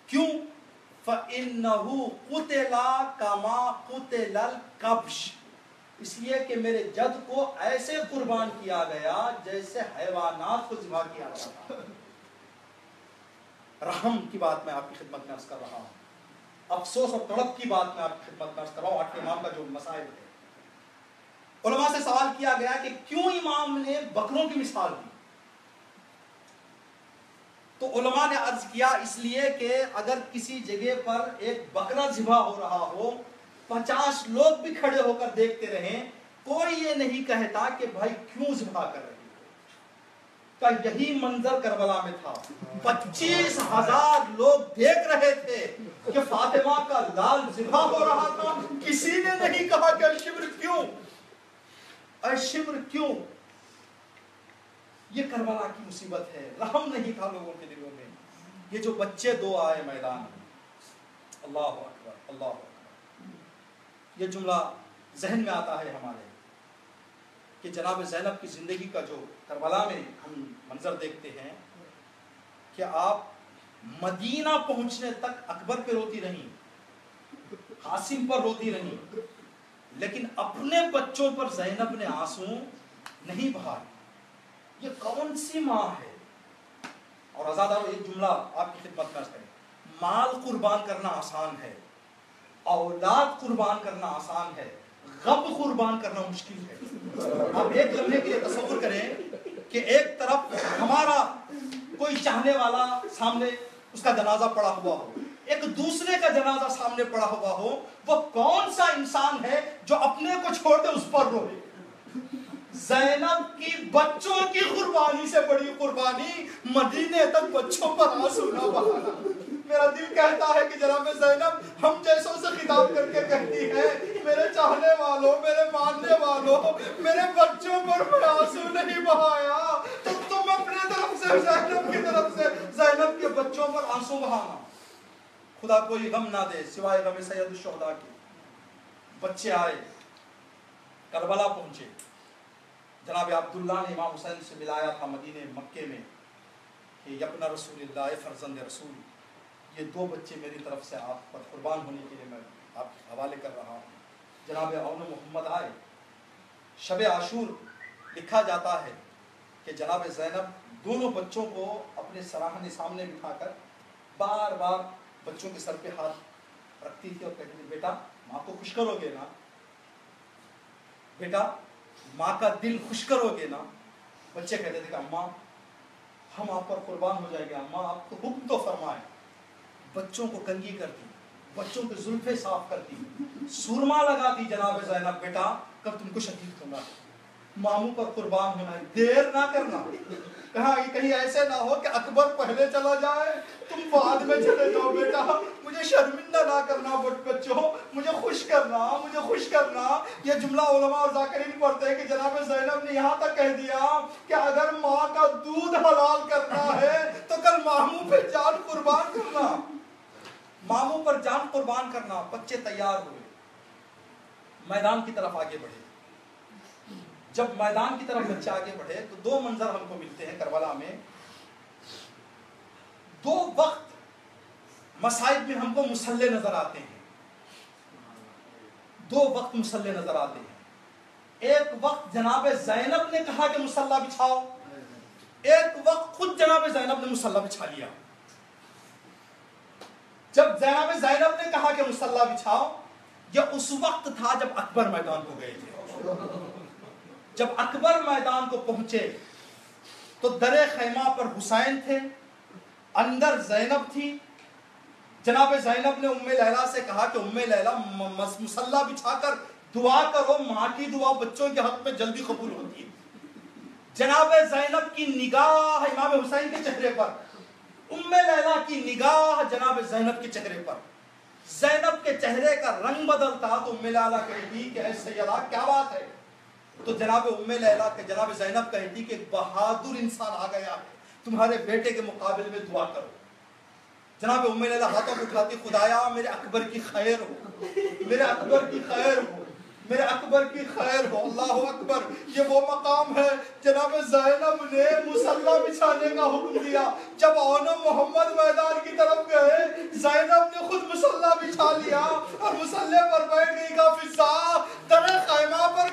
کیوں؟ فَإِنَّهُ قُتِلَ كَمَا قُتِلَ الْقَبْشِ، اس لیے کہ میرے جد کو ایسے قربان کیا گیا جیسے حیوانات کو ذبح کیا گیا تھا۔ رحم کی بات میں آپ کی خدمت میں عرض کر رہا ہوں، افسوس اور تڑپ کی بات میں آپ کی خدمت میں عرض کر رہا ہوں۔ 8 امام کا جو مسائل ہے، علماء سے سوال کیا گیا کہ کیوں امام نے بکروں کی مثال دی؟ تو علماء نے عرض کیا اس لیے کہ اگر کسی جگہ پر ایک بکرا ذبح ہو رہا ہو، 50 لوگ بھی کھڑے ہو کر دیکھتے رہیں، کوئی یہ نہیں کہتا کہ بھائی کیوں ذبح کر رہے ہو؟ کا یہی منظر کربلا میں تھا۔ 25,000 لوگ دیکھ رہے تھے کہ فاطمہ کا لال ذبح ہو رہا تھا، کسی نے نہیں کہا کہ الشبر کیوں، الشبر کیوں؟ یہ کربلا کی مصیبت ہے، رحم نہیں تھا لوگوں کے دلوں میں۔ یہ جو بچے 2 آئے میدان میں، اللہ اکبر اللہ اکبر، یہ جملہ ذہن میں آتا ہے ہمارے کہ جناب زینب کی زندگی کا جو کربلا میں ہم منظر دیکھتے ہیں کہ آپ مدینہ پہنچنے تک اکبر پہ روتی رہیں، قاسم پر روتی رہیں، لیکن اپنے بچوں پر زینب نے آنسو نہیں بہائے۔ یہ کون سی ماں ہے؟ اور آزادارو ایک جملہ آپ کی خدمت میں عرض کریں، مال قربان کرنا آسان ہے، اولاد قربان کرنا آسان ہے، غم قربان کرنا مشکل ہے۔ آپ ایک لمحے کے لیے تصور کریں کہ ایک طرف ہمارا کوئی چاہنے والا سامنے اس کا جنازہ پڑا ہوا ہو، ایک دوسرے کا جنازہ سامنے پڑا ہوا ہو، وہ کون سا انسان ہے جو اپنے کو چھوڑ دے اس پر روئے؟ زینب کی بچوں کی قربانی سے بڑی قربانی مدینے تک بچوں پر آنسو نہ بہانا۔ میرا دل کہتا ہے کہ جناب زینب ہم جیسوں سے خطاب کر کے کہتی ہے، میرے چاہنے والوں، میرے ماننے والوں، میرے بچوں پر میں آنسو نہیں بہایا تو تم اپنے طرف سے زینب کی طرف سے زینب کے بچوں پر آنسو بہانا۔ خدا کوئی غم نہ دے سوائے غم سید الشہداء کے۔ بچے آئے، کربلا پہنچے، جناب عبداللہ نے امام حسین سے ملایا تھا مدینے مکے میں کہ یبن رسول اللہ، اے فرزند رسول، یہ 2 بچے میری طرف سے آپ پر قربان ہونے کے لیے میں آپ کے حوالے کر رہا ہوں۔ جناب اون محمد آئے، شب عاشور لکھا جاتا ہے کہ جناب زینب دونوں بچوں کو اپنے سراہنے سامنے بٹھا کر بار بار بچوں کے سر پہ ہاتھ رکھتی تھی اور کہتی تھی بیٹا ماں کو خوش کرو گے نا، بیٹا ماں کا دل خوش کرو گے نا۔ بچے کہتے تھے کہ اماں ہم آپ پر قربان ہو جائیں گے، اماں آپ کو حکم تو فرمائے۔ بچوں کو کنگھی کرتی، بچوں کے زلفیں صاف کرتی، سورما لگاتی جناب زینب، بیٹا کب تم کو شہید ہونا ہے، ماموں پر قربان ہونا ہے، دیر نہ کرنا، کہیں ایسے نہ ہو کہ اکبر پہلے چلا جائے تم بعد میں چلے جاؤ، بیٹا مجھے شرمندہ نہ کرنا، بچوں مجھے خوش کرنا، مجھے خوش کرنا۔ یہ جملہ علماء اور ذاکرین پڑھتے ہیں کہ جناب زینب نے یہاں تک کہہ دیا کہ اگر ماں کا دودھ حلال کرنا ہے تو کل ماموں پہ جان قربان کرنا، ماموں پر جان قربان کرنا۔ بچے تیار ہوئے، میدان کی طرف آگے بڑھے۔ جب میدان کی طرف بچے آگے بڑھے تو 2 منظر ہم کو ملتے ہیں کربلا میں۔ 2 وقت مصائب میں ہم کو مسلح نظر آتے ہیں، 2 وقت مسلح نظر آتے ہیں۔ ایک وقت جناب زینب نے کہا کہ مسلح بچھاؤ، ایک وقت خود جناب زینب نے مسلح بچھا لیا۔ جب جناب زینب نے کہا کہ مسلح بچھاؤ، یہ اس وقت تھا جب اکبر میدان کو گئے تھے۔ جب اکبر میدان کو پہنچے تو در خیمہ پر حسین تھے، اندر زینب تھی۔ جناب زینب نے ام لیلہ سے کہا کہ ام لیلہ مسلح بچھا کر دعا کرو، ماں کی دعا بچوں کے حق میں جلدی قبول ہوتی ہے۔ جناب زینب کی نگاہ امام حسین کے چہرے پر، ام لیلہ کی نگاہ جناب زینب کے چہرے پر، زینب کے چہرے کا رنگ بدلتا تو ام لیلہ کہتی کہ اے سیدہ کیا بات ہے؟ تو جناب ام لیلہ کہ جناب زینب کہتی کہ ایک بہادر انسان آ گیا ہے، تمہارے بیٹے کے مقابل میں دعا کرو۔ جناب ام لیلہ ہاتھوں کو اٹھاتی، خدایا میرے اکبر کی خیر ہو، میرے اکبر کی خیر ہو، میرے اکبر کی خیر ہو۔ اللہ اکبر، یہ وہ مقام ہے جناب زینب نے مسلح بچھانے کا حکم دیا۔ جب اون محمد میدان کی طرف گئے، زینب نے خود مسلح بچھا لیا اور مسلح پر بیٹھ گئی۔ کا فضا در خیمہ پر